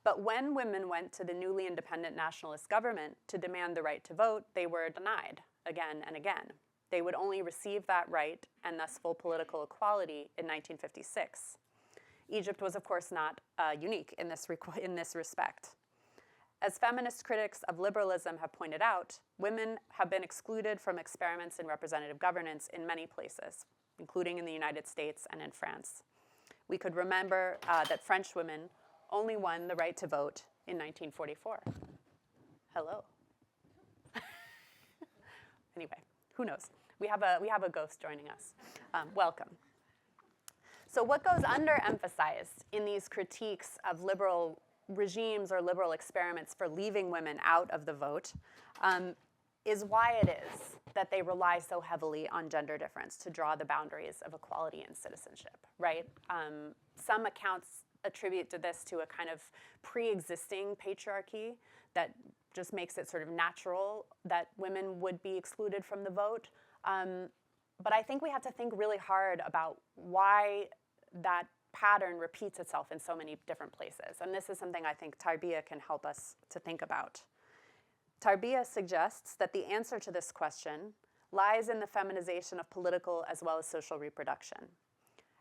But when women went to the newly independent nationalist government to demand the right to vote, they were denied again and again. They would only receive that right and thus full political equality in 1956. Egypt was, of course, not unique in this respect. As feminist critics of liberalism have pointed out, women have been excluded from experiments in representative governance in many places, including in the United States and in France. We could remember that French women only won the right to vote in 1944. Hello. Anyway, who knows? We have a ghost joining us. Welcome. So what goes underemphasized in these critiques of liberal regimes or liberal experiments for leaving women out of the vote is why it is that they rely so heavily on gender difference to draw the boundaries of equality and citizenship, right? Some accounts attribute to this to a kind of pre-existing patriarchy that just makes it sort of natural that women would be excluded from the vote. But I think we have to think really hard about why that pattern repeats itself in so many different places. And this is something I think tarbiya can help us to think about. Tarbiya suggests that the answer to this question lies in the feminization of political as well as social reproduction.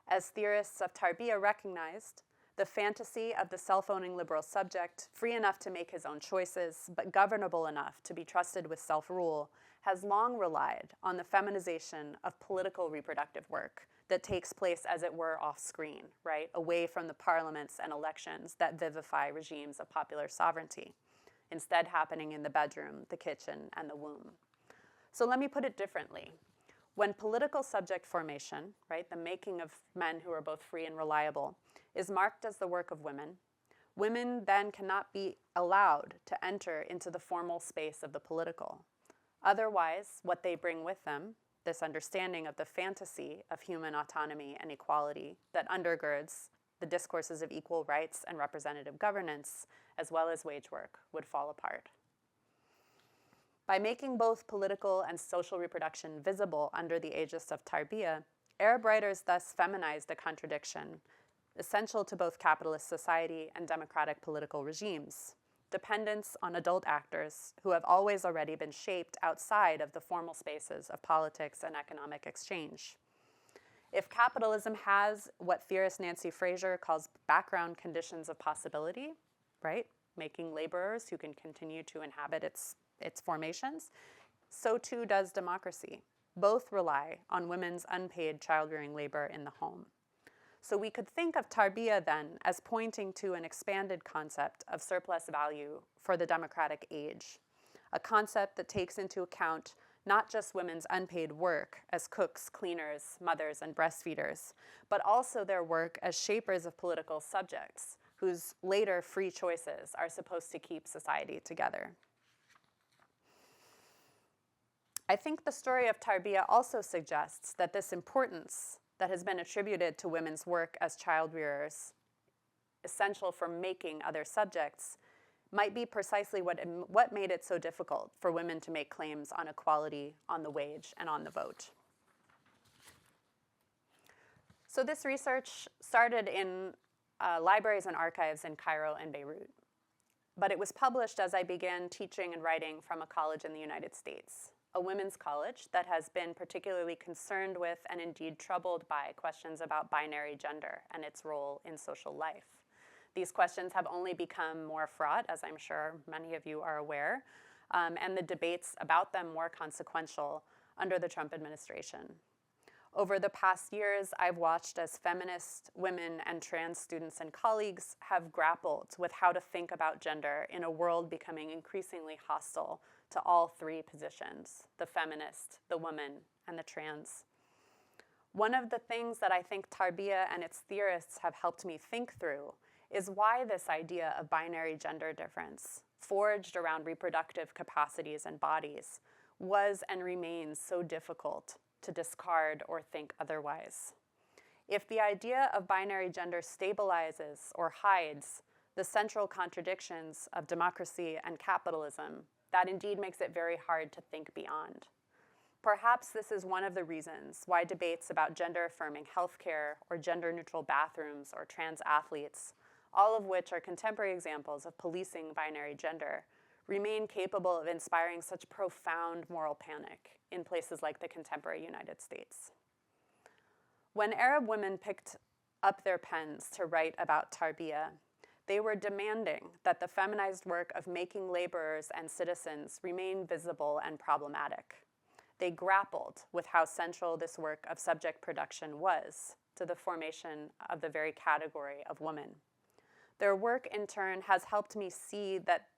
As theorists of tarbiya recognized, the fantasy of the self-owning liberal subject, free enough to make his own choices, but governable enough to be trusted with self-rule, has long relied on the feminization of political reproductive work that takes place, as it were, off-screen, right, away from the parliaments and elections that vivify regimes of popular sovereignty, instead happening in the bedroom, the kitchen, and the womb. So let me put it differently. When political subject formation, right, the making of men who are both free and reliable, is marked as the work of women, women then cannot be allowed to enter into the formal space of the political. Otherwise, what they bring with them, this understanding of the fantasy of human autonomy and equality that undergirds the discourses of equal rights and representative governance, as well as wage work, would fall apart. By making both political and social reproduction visible under the aegis of tarbiya, Arab writers thus feminized a contradiction essential to both capitalist society and democratic political regimes: dependence on adult actors who have always already been shaped outside of the formal spaces of politics and economic exchange. If capitalism has what theorist Nancy Fraser calls background conditions of possibility, right, making laborers who can continue to inhabit its formations, so too does democracy. Both rely on women's unpaid child-rearing labor in the home. So we could think of tarbiya then as pointing to an expanded concept of surplus value for the democratic age, a concept that takes into account not just women's unpaid work as cooks, cleaners, mothers, and breastfeeders, but also their work as shapers of political subjects whose later free choices are supposed to keep society together. I think the story of tarbiya also suggests that this importance that has been attributed to women's work as child rearers, essential for making other subjects, might be precisely what made it so difficult for women to make claims on equality, on the wage, and on the vote. So this research started in libraries and archives in Cairo and Beirut, but it was published as I began teaching and writing from a college in the United States, a women's college that has been particularly concerned with and indeed troubled by questions about binary gender and its role in social life. These questions have only become more fraught, as I'm sure many of you are aware, and the debates about them more consequential under the Trump administration. Over the past years, I've watched as feminist women and trans students and colleagues have grappled with how to think about gender in a world becoming increasingly hostile to all three positions: the feminist, the woman, and the trans. One of the things that I think tarbiya and its theorists have helped me think through is why this idea of binary gender difference, forged around reproductive capacities and bodies, was and remains so difficult to discard or think otherwise. If the idea of binary gender stabilizes or hides the central contradictions of democracy and capitalism, that indeed makes it very hard to think beyond. Perhaps this is one of the reasons why debates about gender-affirming healthcare or gender-neutral bathrooms or trans athletes, all of which are contemporary examples of policing binary gender, remain capable of inspiring such profound moral panic in places like the contemporary United States. When Arab women picked up their pens to write about tarbiya, they were demanding that the feminized work of making laborers and citizens remain visible and problematic. They grappled with how central this work of subject production was to the formation of the very category of woman. Their work, in turn, has helped me see that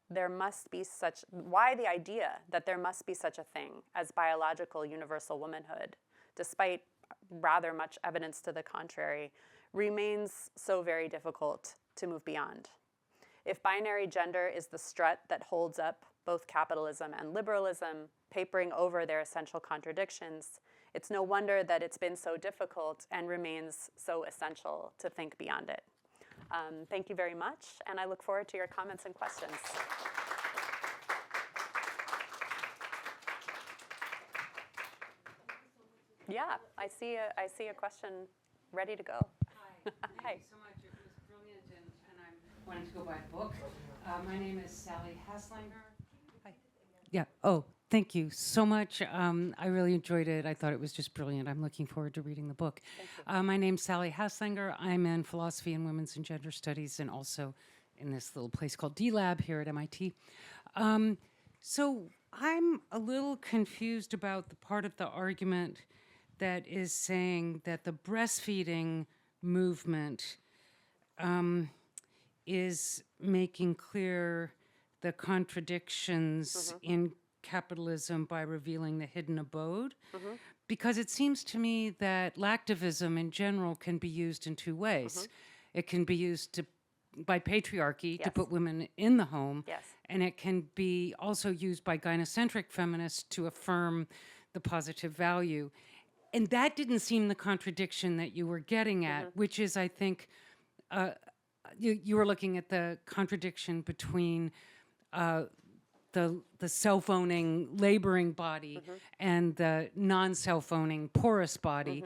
why the idea that there must be such a thing as biological universal womanhood, despite rather much evidence to the contrary, remains so very difficult to move beyond. If binary gender is the strut that holds up both capitalism and liberalism, papering over their essential contradictions, it's no wonder that it's been so difficult and remains so essential to think beyond it. Thank you very much, and I look forward to your comments and questions. Yeah, I see a question ready to go. Hi, thank you so much. It was brilliant, and I wanted to go buy the book. My name is Sally Haslanger. Hi. Yeah, oh, thank you so much. I really enjoyed it. I thought it was just brilliant. I'm looking forward to reading the book. My name's Sally Haslanger. I'm in philosophy and women's and gender studies, and also in this little place called D-Lab here at MIT. So I'm a little confused about the part of the argument that is saying that the breastfeeding movement is making clear the contradictions in capitalism by revealing the hidden abode. Because it seems to me that lactivism in general can be used in two ways. It can be used by patriarchy to put women in the home, and it can be also used by gynocentric feminists to affirm the positive value. And that didn't seem the contradiction that you were getting at, which is, I think, you were looking at the contradiction between the self-owning, laboring body and the non-self-owning, porous body.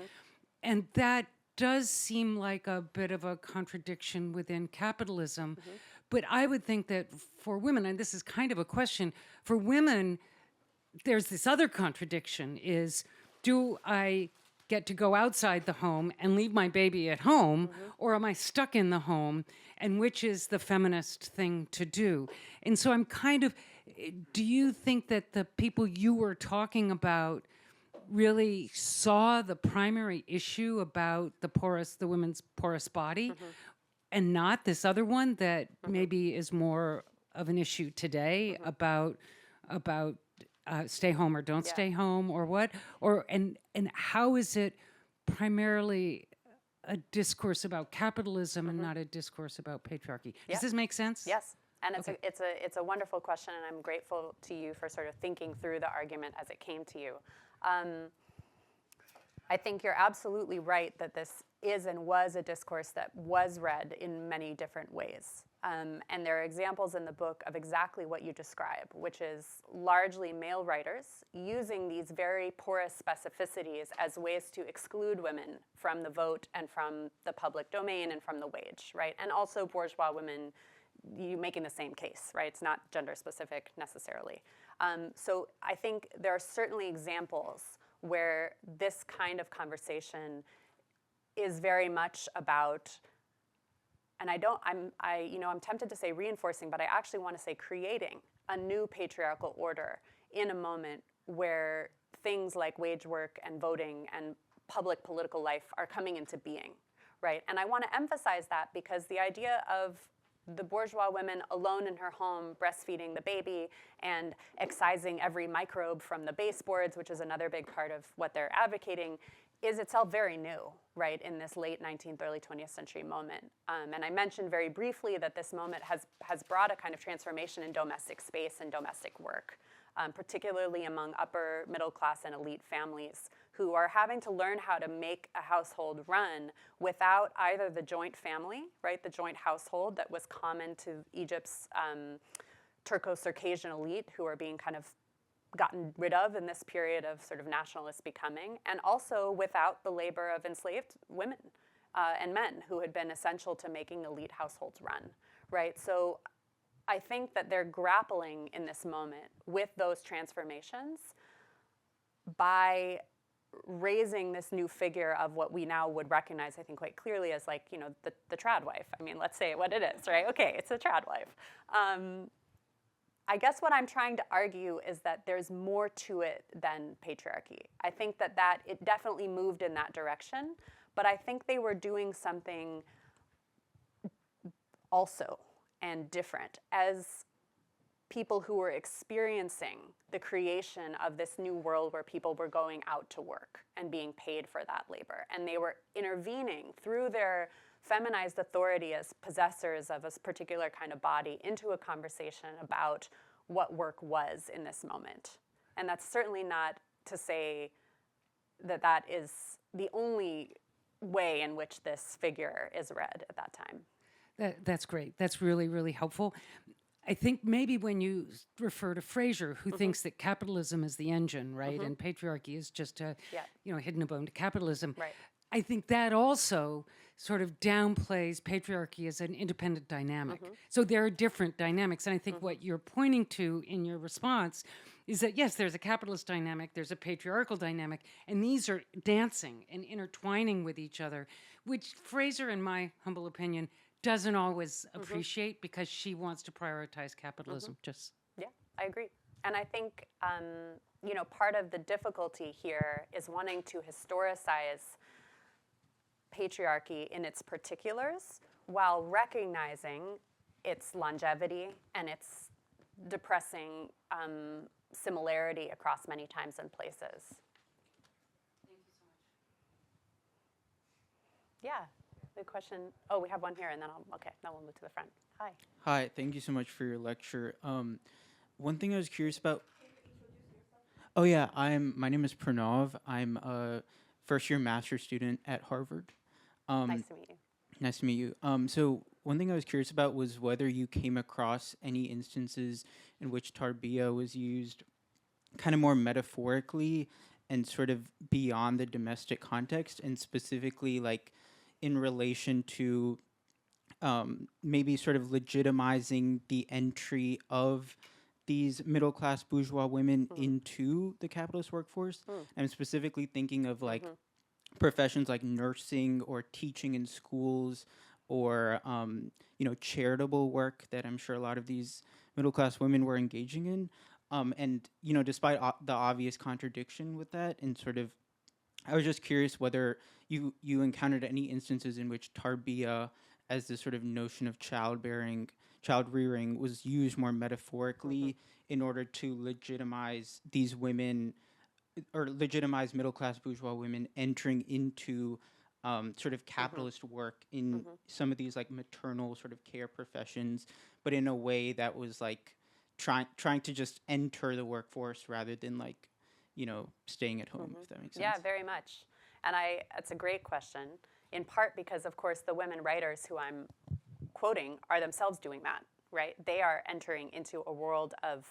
And that does seem like a bit of a contradiction within capitalism. But I would think that for women, and this is kind of a question, for women, there's this other contradiction is, do I get to go outside the home and leave my baby at home, or am I stuck in the home? And which is the feminist thing to do? And so I'm kind of, do you think that the people you were talking about really saw the primary issue about the women's porous body, and not this other one that maybe is more of an issue today about stay home or don't stay home, or what? And how is it primarily a discourse about capitalism and not a discourse about patriarchy? Does this make sense? Yes, and it's a wonderful question, and I'm grateful to you for sort of thinking through the argument as it came to you. I think you're absolutely right that this is and was a discourse that was read in many different ways. And there are examples in the book of exactly what you describe, which is largely male writers using these very porous specificities as ways to exclude women from the vote and from the public domain and from the wage, right? And also bourgeois women, you making the same case, right? It's not gender specific necessarily. So I think there are certainly examples where this kind of conversation is very much about, and I'm tempted to say reinforcing, but I actually want to say creating a new patriarchal order in a moment where things like wage work and voting and public political life are coming into being, right? And I want to emphasize that because the idea of the bourgeois women alone in her home breastfeeding the baby and excising every microbe from the baseboards, which is another big part of what they're advocating, is itself very new, right, in this late 19th, early 20th century moment. And I mentioned very briefly that this moment has brought a kind of transformation in domestic space and domestic work, particularly among upper middle class and elite families who are having to learn how to make a household run without either the joint family, right, the joint household that was common to Egypt's Turco-Circassian elite who are being kind of gotten rid of in this period of sort of nationalist becoming, and also without the labor of enslaved women and men who had been essential to making elite households run, right? So I think that they're grappling in this moment with those transformations by raising this new figure of what we now would recognize, I think, quite clearly as like, you know, the trad wife. I mean, let's say what it is, right? Okay, it's a trad wife. I guess what I'm trying to argue is that there's more to it than patriarchy. I think that it definitely moved in that direction, but I think they were doing something also and different as people who were experiencing the creation of this new world where people were going out to work and being paid for that labor. And they were intervening through their feminized authority as possessors of a particular kind of body into a conversation about what work was in this moment. And that's certainly not to say that that is the only way in which this figure is read at that time. That's great. That's really, really helpful. I think maybe when you refer to Fraser, who thinks that capitalism is the engine, right, and patriarchy is just a, hidden abode to capitalism, Right. I think that also sort of downplays patriarchy as an independent dynamic. So there are different dynamics, and I think what you're pointing to in your response is that, yes, there's a capitalist dynamic, there's a patriarchal dynamic, and these are dancing and intertwining with each other, which Fraser, in my humble opinion, doesn't always appreciate because she wants to prioritize capitalism. Yeah, I agree. And I think, part of the difficulty here is wanting to historicize patriarchy in its particulars while recognizing its longevity and its depressing similarity across many times and places. Thank you so much. Yeah. The question, we have one here, and then then we'll move to the front. Hi. Hi, thank you so much for your lecture. One thing I was curious about. Oh yeah, my name is Pranav. I'm a first-year master's student at Harvard. Nice to meet you. Nice to meet you. So one thing I was curious about was whether you came across any instances in which tarbiya was used kind of more metaphorically and sort of beyond the domestic context, and specifically like in relation to maybe sort of legitimizing the entry of these middle-class bourgeois women into the capitalist workforce. I'm specifically thinking of like professions like nursing or teaching in schools or, charitable work that I'm sure a lot of these middle-class women were engaging in. And, despite the obvious contradiction with that, and sort of, I was just curious whether you encountered any instances in which tarbiya as this sort of notion of child rearing was used more metaphorically in order to legitimize these women, or legitimize middle-class bourgeois women entering into sort of capitalist work in some of these like maternal sort of care professions, but in a way that was like trying to just enter the workforce rather than like, staying at home, if that makes sense. Yeah, very much. And it's a great question, in part because, of course, the women writers who I'm quoting are themselves doing that, right? They are entering into a world of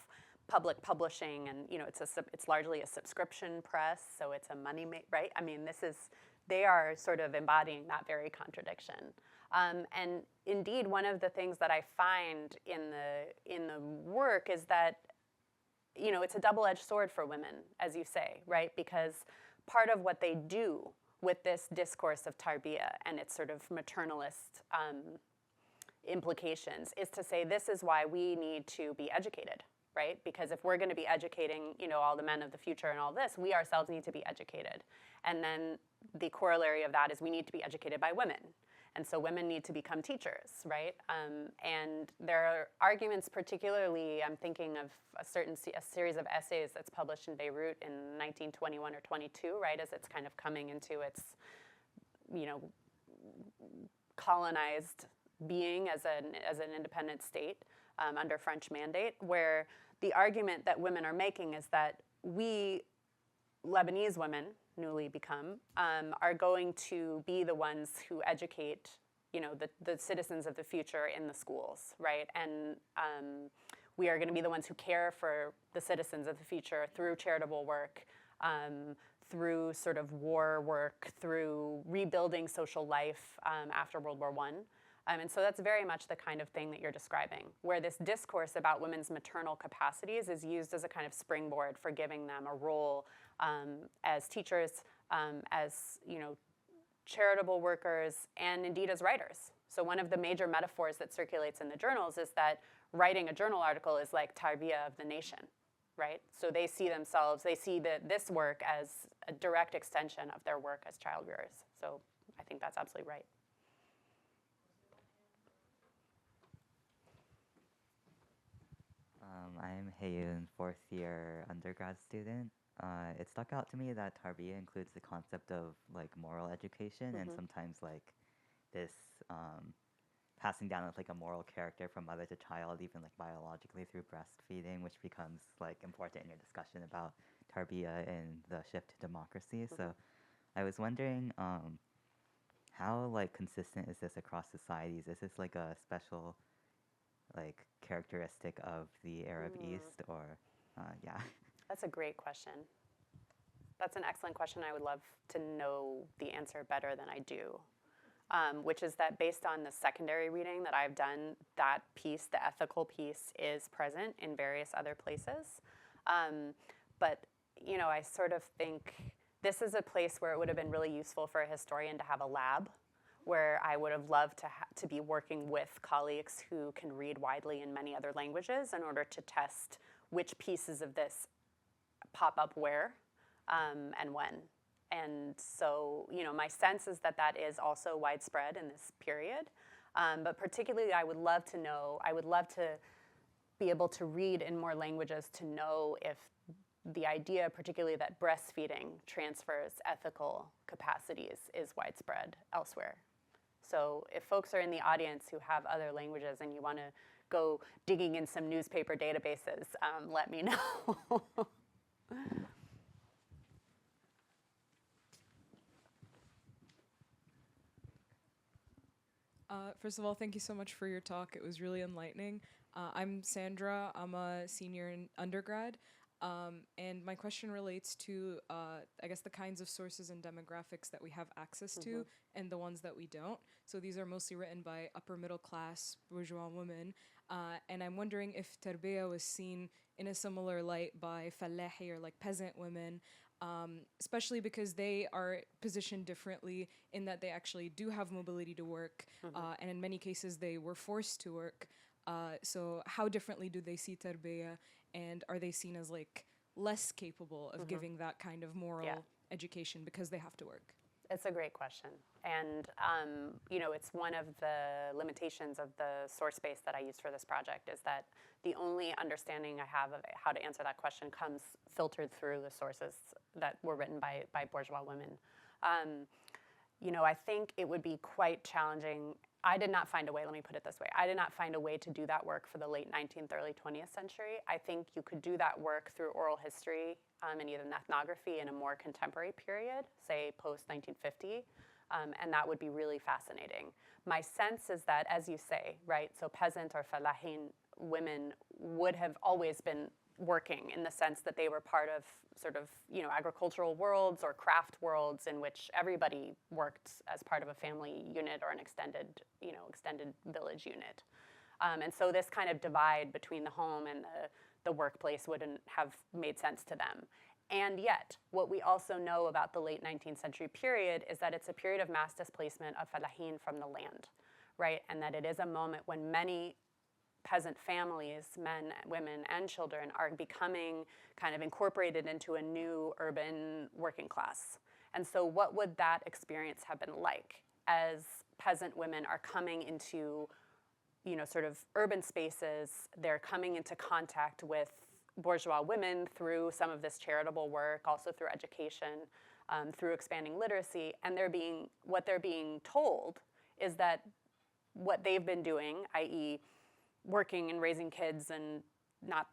public publishing, and, it's largely a subscription press, so it's a money right? I mean, they are sort of embodying that very contradiction. And indeed, one of the things that I find in the work is that, it's a double-edged sword for women, as you say, right? Because part of what they do with this discourse of tarbiya and its sort of maternalist implications is to say, this is why we need to be educated, right? Because if we're going to be educating, all the men of the future and all this, we ourselves need to be educated. And then the corollary of that is we need to be educated by women. And so women need to become teachers, right? And there are arguments, particularly, I'm thinking of a series of essays that's published in Beirut in 1921 or 22, right, as it's kind of coming into its, colonized being as an independent state under French mandate, where the argument that women are making is that we, Lebanese women, newly become, are going to be the ones who educate, the citizens of the future in the schools, right? And we are going to be the ones who care for the citizens of the future through charitable work, through sort of war work, through rebuilding social life after World War I. And so that's very much the kind of thing that you're describing, where this discourse about women's maternal capacities is used as a kind of springboard for giving them a role as teachers, as charitable workers, and indeed as writers. So one of the major metaphors that circulates in the journals is that writing a journal article is like tarbiya of the nation, right? So they see this work as a direct extension of their work as child rearers. So I think that's absolutely right. Heyun, fourth year undergrad student. It stuck out to me that tarbiya includes the concept of like moral education and sometimes like this passing down of like a moral character from mother to child, even like biologically through breastfeeding, which becomes like important in your discussion about tarbiya and the shift to democracy. So I was wondering how like consistent is this across societies? Is this like a special like characteristic of the Arab East, or yeah? That's a great question. That's an excellent question. I would love to know the answer better than I do, which is that based on the secondary reading that I've done, that piece, the ethical piece, is present in various other places. But, you know, I sort of think this is a place where it would have been really useful for a historian to have a lab, where I would have loved to be working with colleagues who can read widely in many other languages in order to test which pieces of this pop up where and when. And so, you know, my sense is that that is also widespread in this period. But particularly, I would love to know, I would love to be able to read in more languages to know if the idea, particularly that breastfeeding transfers ethical capacities, is widespread elsewhere. So if folks are in the audience who have other languages and you want to go digging in some newspaper databases, let me know. First of all, thank you so much for your talk. It was really enlightening. I'm Sandra. I'm a senior in undergrad. And my question relates to, I guess, the kinds of sources and demographics that we have access to and the ones that we don't. So these are mostly written by upper middle class bourgeois women. And I'm wondering if tarbiya was seen in a similar light by fallahi, or like peasant women, especially because they are positioned differently in that they actually do have mobility to work, and in many cases they were forced to work. So how differently do they see tarbiya, and are they seen as like less capable of giving that kind of moral education because they have to work? It's a great question. And, you know, it's one of the limitations of the source space that I used for this project is that the only understanding I have of how to answer that question comes filtered through the sources that were written by bourgeois women. You know, I think it would be quite challenging. I did not find a way, let me put it this way, I did not find a way to do that work for the late 19th, early 20th century. I think you could do that work through oral history and even ethnography in a more contemporary period, say post-1950, and that would be really fascinating. My sense is that, as you say, right, so peasant or falahin women would have always been working in the sense that they were part of sort of, you know, agricultural worlds or craft worlds in which everybody worked as part of a family unit or an extended, you know, extended village unit. And so this kind of divide between the home and the workplace wouldn't have made sense to them. And yet, what we also know about the late 19th century period is that it's a period of mass displacement of falahin from the land, right? And that it is a moment when many peasant families, men, women, and children are becoming kind of incorporated into a new urban working class. And so what would that experience have been like as peasant women are coming into, you know, sort of urban spaces? They're coming into contact with bourgeois women through some of this charitable work, also through education, through expanding literacy, and what they're being told is that what they've been doing, i.e., working and raising kids and not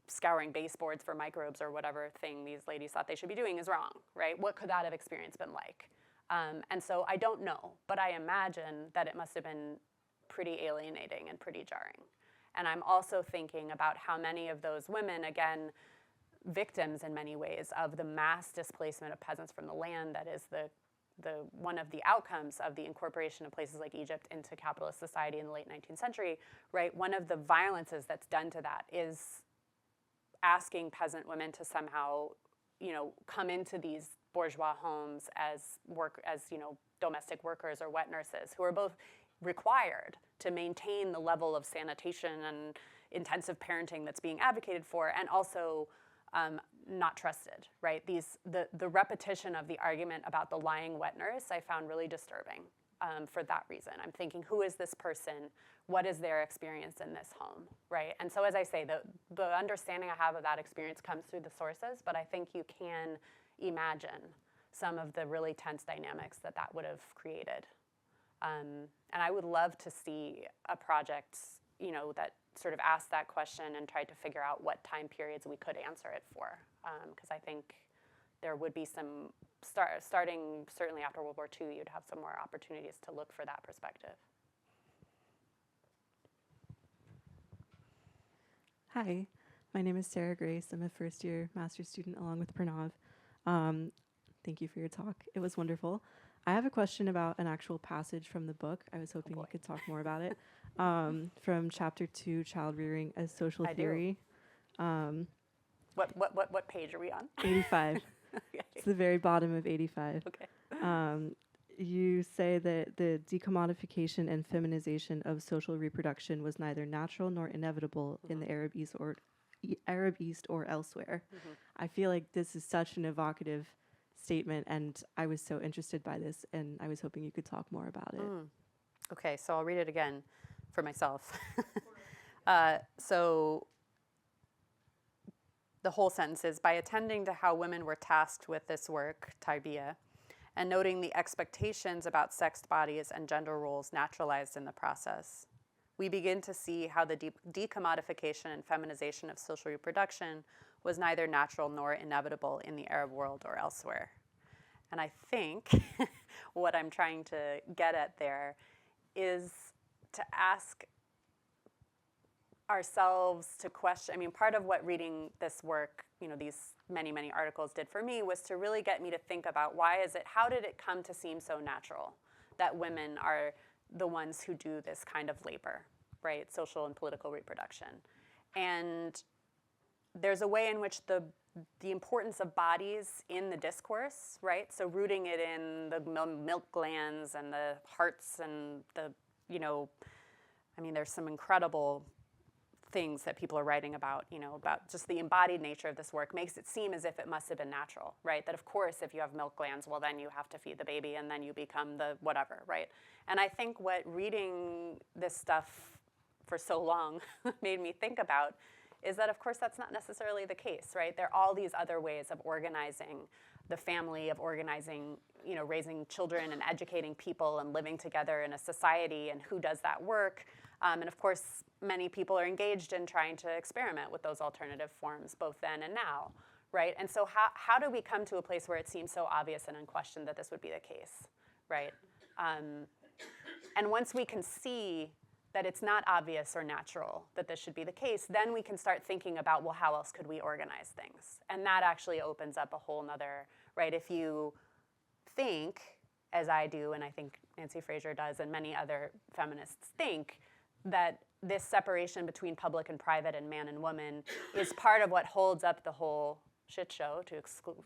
scouring baseboards for microbes or whatever thing these ladies thought they should be doing is wrong, right? What could that have experience been like? And so I don't know, but I imagine that it must have been pretty alienating and pretty jarring. And I'm also thinking about how many of those women, again, victims in many ways of the mass displacement of peasants from the land that is the one of the outcomes of the incorporation of places like Egypt into capitalist society in the late 19th century, right? One of the violences that's done to that is asking peasant women to somehow, you know, come into these bourgeois homes as you know, domestic workers or wet nurses, who are both required to maintain the level of sanitation and intensive parenting that's being advocated for, and also not trusted, right? The repetition of the argument about the lying wet nurse I found really disturbing. for that reason. I'm thinking, who is this person? What is their experience in this home, right? And so as I say, the understanding I have of that experience comes through the sources, but I think you can imagine some of the really tense dynamics that that would have created. And I would love to see a project, that sort of asked that question and tried to figure out what time periods we could answer it for. Because I think there would be some, starting certainly after World War II, you'd have some more opportunities to look for that perspective. Hi, my name is Sarah Grace. I'm a first-year master's student along with Pranav. Thank you for your talk. It was wonderful. I have a question about an actual passage from the book. I was hoping you could talk more about it. From chapter 2, Childrearing as Social Theory. What page are we on? 85. Okay. It's the very bottom of 85. Okay. You say that the decommodification and feminization of social reproduction was neither natural nor inevitable in the Arab East or elsewhere. I feel like this is such an evocative statement, and I was so interested by this, and I was hoping you could talk more about it. Okay, so I'll read it again for myself. So the whole sentence is, by attending to how women were tasked with this work, tarbiya, and noting the expectations about sexed bodies and gender roles naturalized in the process, we begin to see how the decommodification and feminization of social reproduction was neither natural nor inevitable in the Arab world or elsewhere. And I think what I'm trying to get at there is to ask ourselves to question. I mean, part of what reading this work, these many, many articles did for me was to really get me to think about how did it come to seem so natural that women are the ones who do this kind of labor, right? Social and political reproduction. And there's a way in which the importance of bodies in the discourse, right? So rooting it in the milk glands and the hearts and there's some incredible things that people are writing about, about just the embodied nature of this work makes it seem as if it must have been natural, right? That of course, if you have milk glands, well, then you have to feed the baby and then you become the whatever, right? And I think what reading this stuff for so long made me think about is that, of course, that's not necessarily the case, right? There are all these other ways of organizing the family, of organizing, raising children and educating people and living together in a society, and who does that work. And of course, many people are engaged in trying to experiment with those alternative forms, both then and now, right? And so how do we come to a place where it seems so obvious and unquestioned that this would be the case, right? And once we can see that it's not obvious or natural that this should be the case, then we can start thinking about, well, how else could we organize things? And that actually opens up a whole nother, right? If you think, as I do, and I think Nancy Fraser does, and many other feminists think, that this separation between public and private and man and woman is part of what holds up the whole shit show, to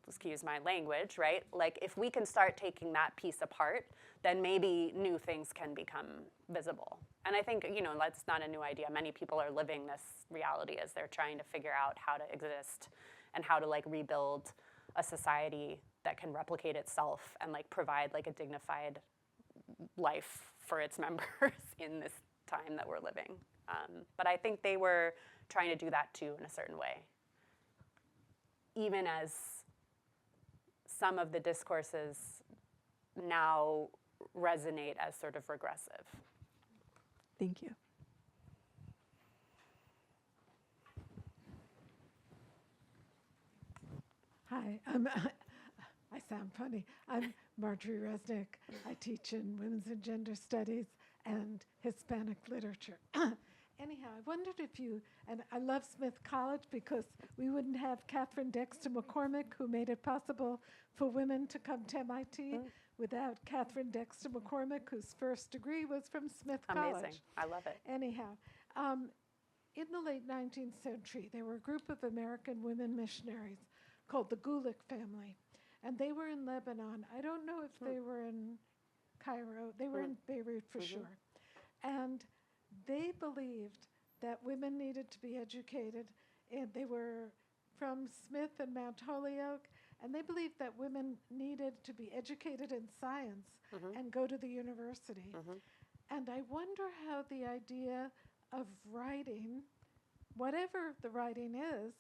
excuse my language, right? Like, if we can start taking that piece apart, then maybe new things can become visible. And I think, that's not a new idea. Many people are living this reality as they're trying to figure out how to exist and how to rebuild a society that can replicate itself and provide a dignified life for its members in this time that we're living. But I think they were trying to do that too in a certain way, even as some of the discourses now resonate as sort of regressive. Thank you. Hi, I sound funny. I'm Marjorie Resnick. I teach in women's and gender studies and Hispanic literature. Anyhow, I wondered if and I love Smith College because we wouldn't have Catherine Dexter McCormick, who made it possible for women to come to MIT, without Catherine Dexter McCormick, whose first degree was from Smith College. Amazing. I love it. Anyhow, in the late 19th century, there were a group of American women missionaries called the Gulick family, and they were in Lebanon. I don't know if they were in Cairo. They were in Beirut for sure. And they believed that women needed to be educated. And they were from Smith and Mount Holyoke, And they believed that women needed to be educated in science and go to the university. And I wonder how the idea of writing, whatever the writing is,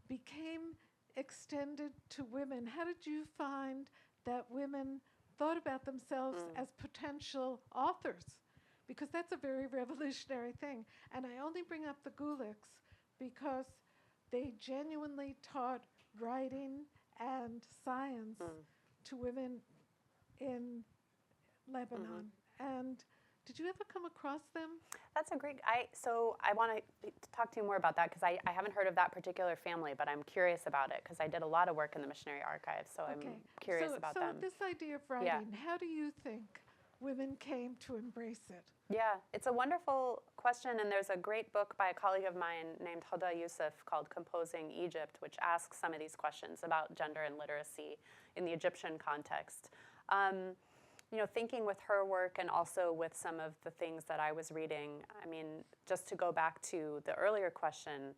became extended to women. How did you find that women thought about themselves as potential authors? Because that's a very revolutionary thing. And I only bring up the Guliks because they genuinely taught writing and science to women in Lebanon. And did you ever come across them? That's a great, so I want to talk to you more about that because I haven't heard of that particular family, but I'm curious about it because I did a lot of work in the missionary archive, so I'm curious about them. So this idea of writing, how do you think women came to embrace it? Yeah, it's a wonderful question, and there's a great book by a colleague of mine named Hoda Youssef called Composing Egypt, which asks some of these questions about gender and literacy in the Egyptian context. You know, thinking with her work and also with some of the things that I was reading, I mean, just to go back to the earlier question,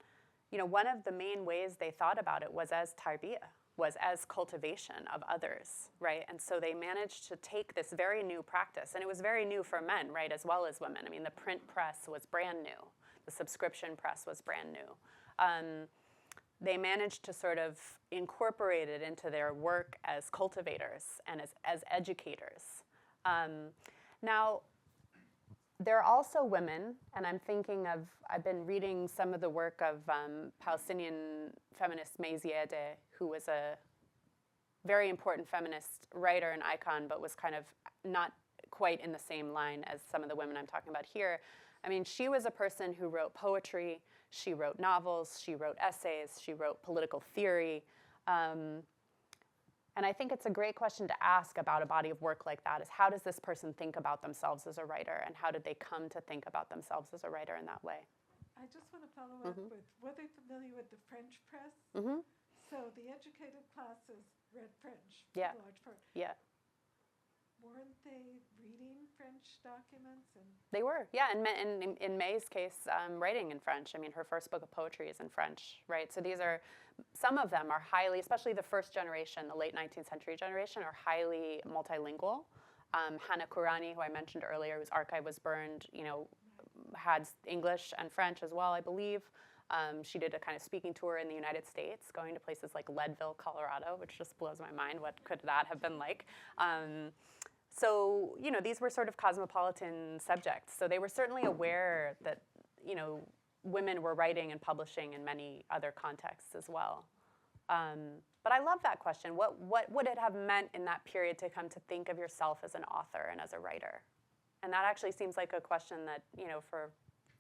you know, one of the main ways they thought about it was as tarbiya, was as cultivation of others, right? And so they managed to take this very new practice, and it was very new for men, right, as well as women. I mean, the print press was brand new. The subscription press was brand new. They managed to sort of incorporate it into their work as cultivators and as educators. Now, there are also women, and I'm thinking of, I've been reading some of the work of Palestinian feminist May Ziadeh, who was a very important feminist writer and icon, but was kind of not quite in the same line as some of the women I'm talking about here. I mean, she was a person who wrote poetry, she wrote novels, she wrote essays, she wrote political theory. And I think it's a great question to ask about a body of work like that is how does this person think about themselves as a writer, and how did they come to think about themselves as a writer in that way? I just want to follow up with, were they familiar with the French press? So the educated classes read French for the large part. Yeah. Weren't they reading French documents? And they were, yeah, and in May's case, writing in French. I mean, her first book of poetry is in French, right? So these are, some of them are highly, especially the first generation, the late 19th century generation, are highly multilingual. Hannah Kourani, who I mentioned earlier, whose archive was burned, you know, had English and French as well, I believe. She did a kind of speaking tour in the United States, going to places like Leadville, Colorado, which just blows my mind. What could that have been like? So, you know, these were sort of cosmopolitan subjects. So they were certainly aware that, you know, women were writing and publishing in many other contexts as well. But I love that question. What would it have meant in that period to come to think of yourself as an author and as a writer? And that actually seems like a question that, you know, for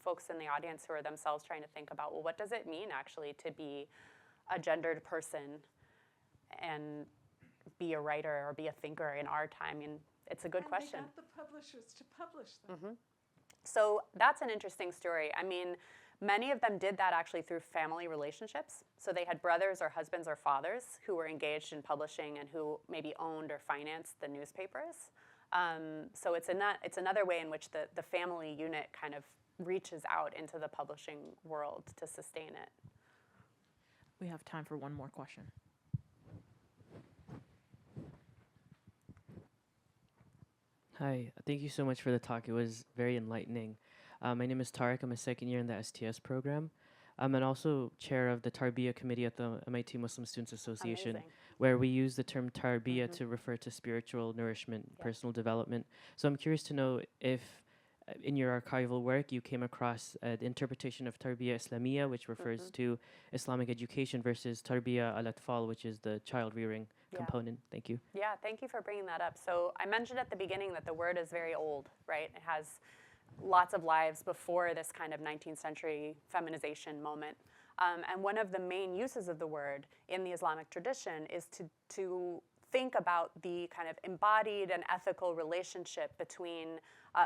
folks in the audience who are themselves trying to think about, well, what does it mean actually to be a gendered person and be a writer or be a thinker in our time? And it's a good question. And they got the publishers to publish them. So that's an interesting story. I mean, many of them did that actually through family relationships. So they had brothers or husbands or fathers who were engaged in publishing and who maybe owned or financed the newspapers. So it's another way in which the family unit kind of reaches out into the publishing world to sustain it. We have time for one more question. Hi, thank you so much for the talk. It was very enlightening. My name is Tarek. I'm a second year in the STS program. I'm also chair of the Tarbiya committee at the MIT Muslim Students Association, Amazing. where we use the term tarbiya to refer to spiritual nourishment, personal development. So I'm curious to know if in your archival work you came across the interpretation of tarbiya Islamiyya, which refers to Islamic education, versus tarbiya al-atfal, which is the child rearing component. Thank you. Yeah, thank you for bringing that up. So I mentioned at the beginning that the word is very old, right? It has lots of lives before this kind of 19th century feminization moment. And one of the main uses of the word in the Islamic tradition is to think about the kind of embodied and ethical relationship between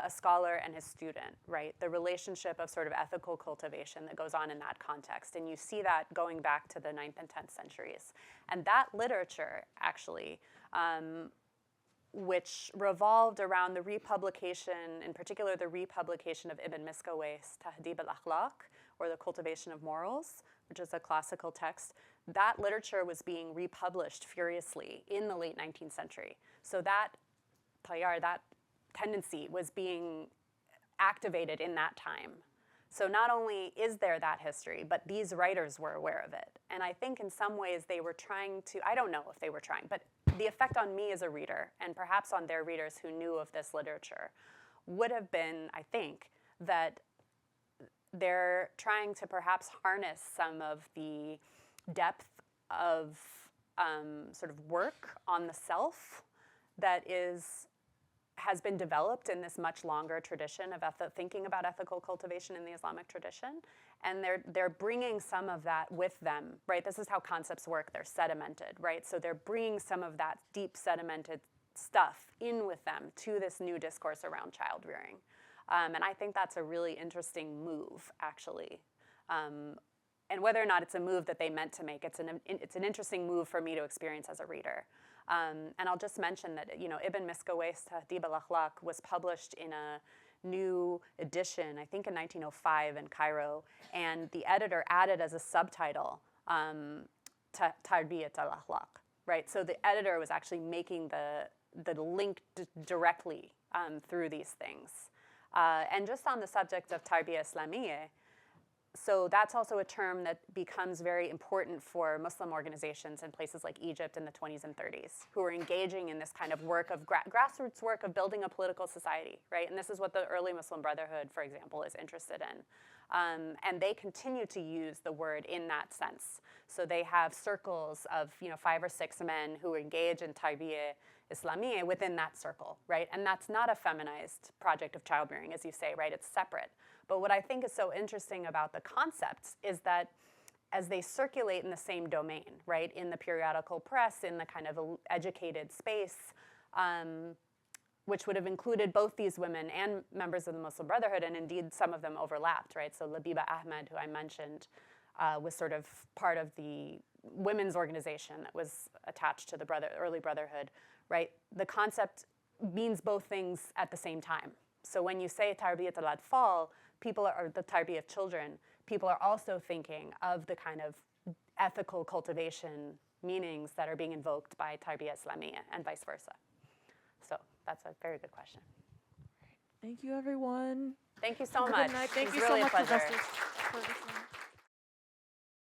a scholar and his student, right? The relationship of sort of ethical cultivation that goes on in that context. And you see that going back to the 9th and 10th centuries. And that literature, actually, which revolved around the republication, in particular the republication of Ibn Miskawayh's Tahdib al-Akhlaq, or the cultivation of morals, which is a classical text, that literature was being republished furiously in the late 19th century. So that tayar, that tendency was being activated in that time. So not only is there that history, but these writers were aware of it. And I think in some ways they were trying to, I don't know if they were trying, but the effect on me as a reader, and perhaps on their readers who knew of this literature, would have been, I think, that they're trying to perhaps harness some of the depth of sort of work on the self that has been developed in this much longer tradition of thinking about ethical cultivation in the Islamic tradition. And they're bringing some of that with them, right? This is how concepts work. They're sedimented, right? So they're bringing some of that deep sedimented stuff in with them to this new discourse around child rearing. And I think that's a really interesting move, actually. And whether or not it's a move that they meant to make, it's an interesting move for me to experience as a reader. And I'll just mention that, Ibn Miskawayh's Tahdhib al-Akhlaq was published in a new edition, I think in 1905 in Cairo, and the editor added as a subtitle, Tarbiya al-Akhlaq, right? So the editor was actually making the link directly through these things. And just on the subject of tarbiya Islamiyya, so that's also a term that becomes very important for Muslim organizations in places like Egypt in the 20s and 30s, who are engaging in this kind of work of grassroots work of building a political society, right? And this is what the early Muslim Brotherhood, for example, is interested in. And they continue to use the word in that sense. So they have circles of 5 or 6 men who engage in tarbiya Islamiyya within that circle, right? And that's not a feminized project of childbearing, as you say, right? It's separate. But what I think is so interesting about the concepts is that as they circulate in the same domain, right, in the periodical press, in the kind of educated space, which would have included both these women and members of the Muslim Brotherhood, and indeed some of them overlapped, right? So Labiba Ahmed, who I mentioned, was sort of part of the women's organization that was attached to the early Brotherhood, right? The concept means both things at the same time. So when you say tarbiyat al-atfal, or the tarbiyah of children, people are also thinking of the kind of ethical cultivation meanings that are being invoked by tarbiya Islamiyya and vice versa. So that's a very good question. Thank you, everyone. Thank you so Have a much. good night. Thank It was you really so much, a pleasure. Professor Ferguson.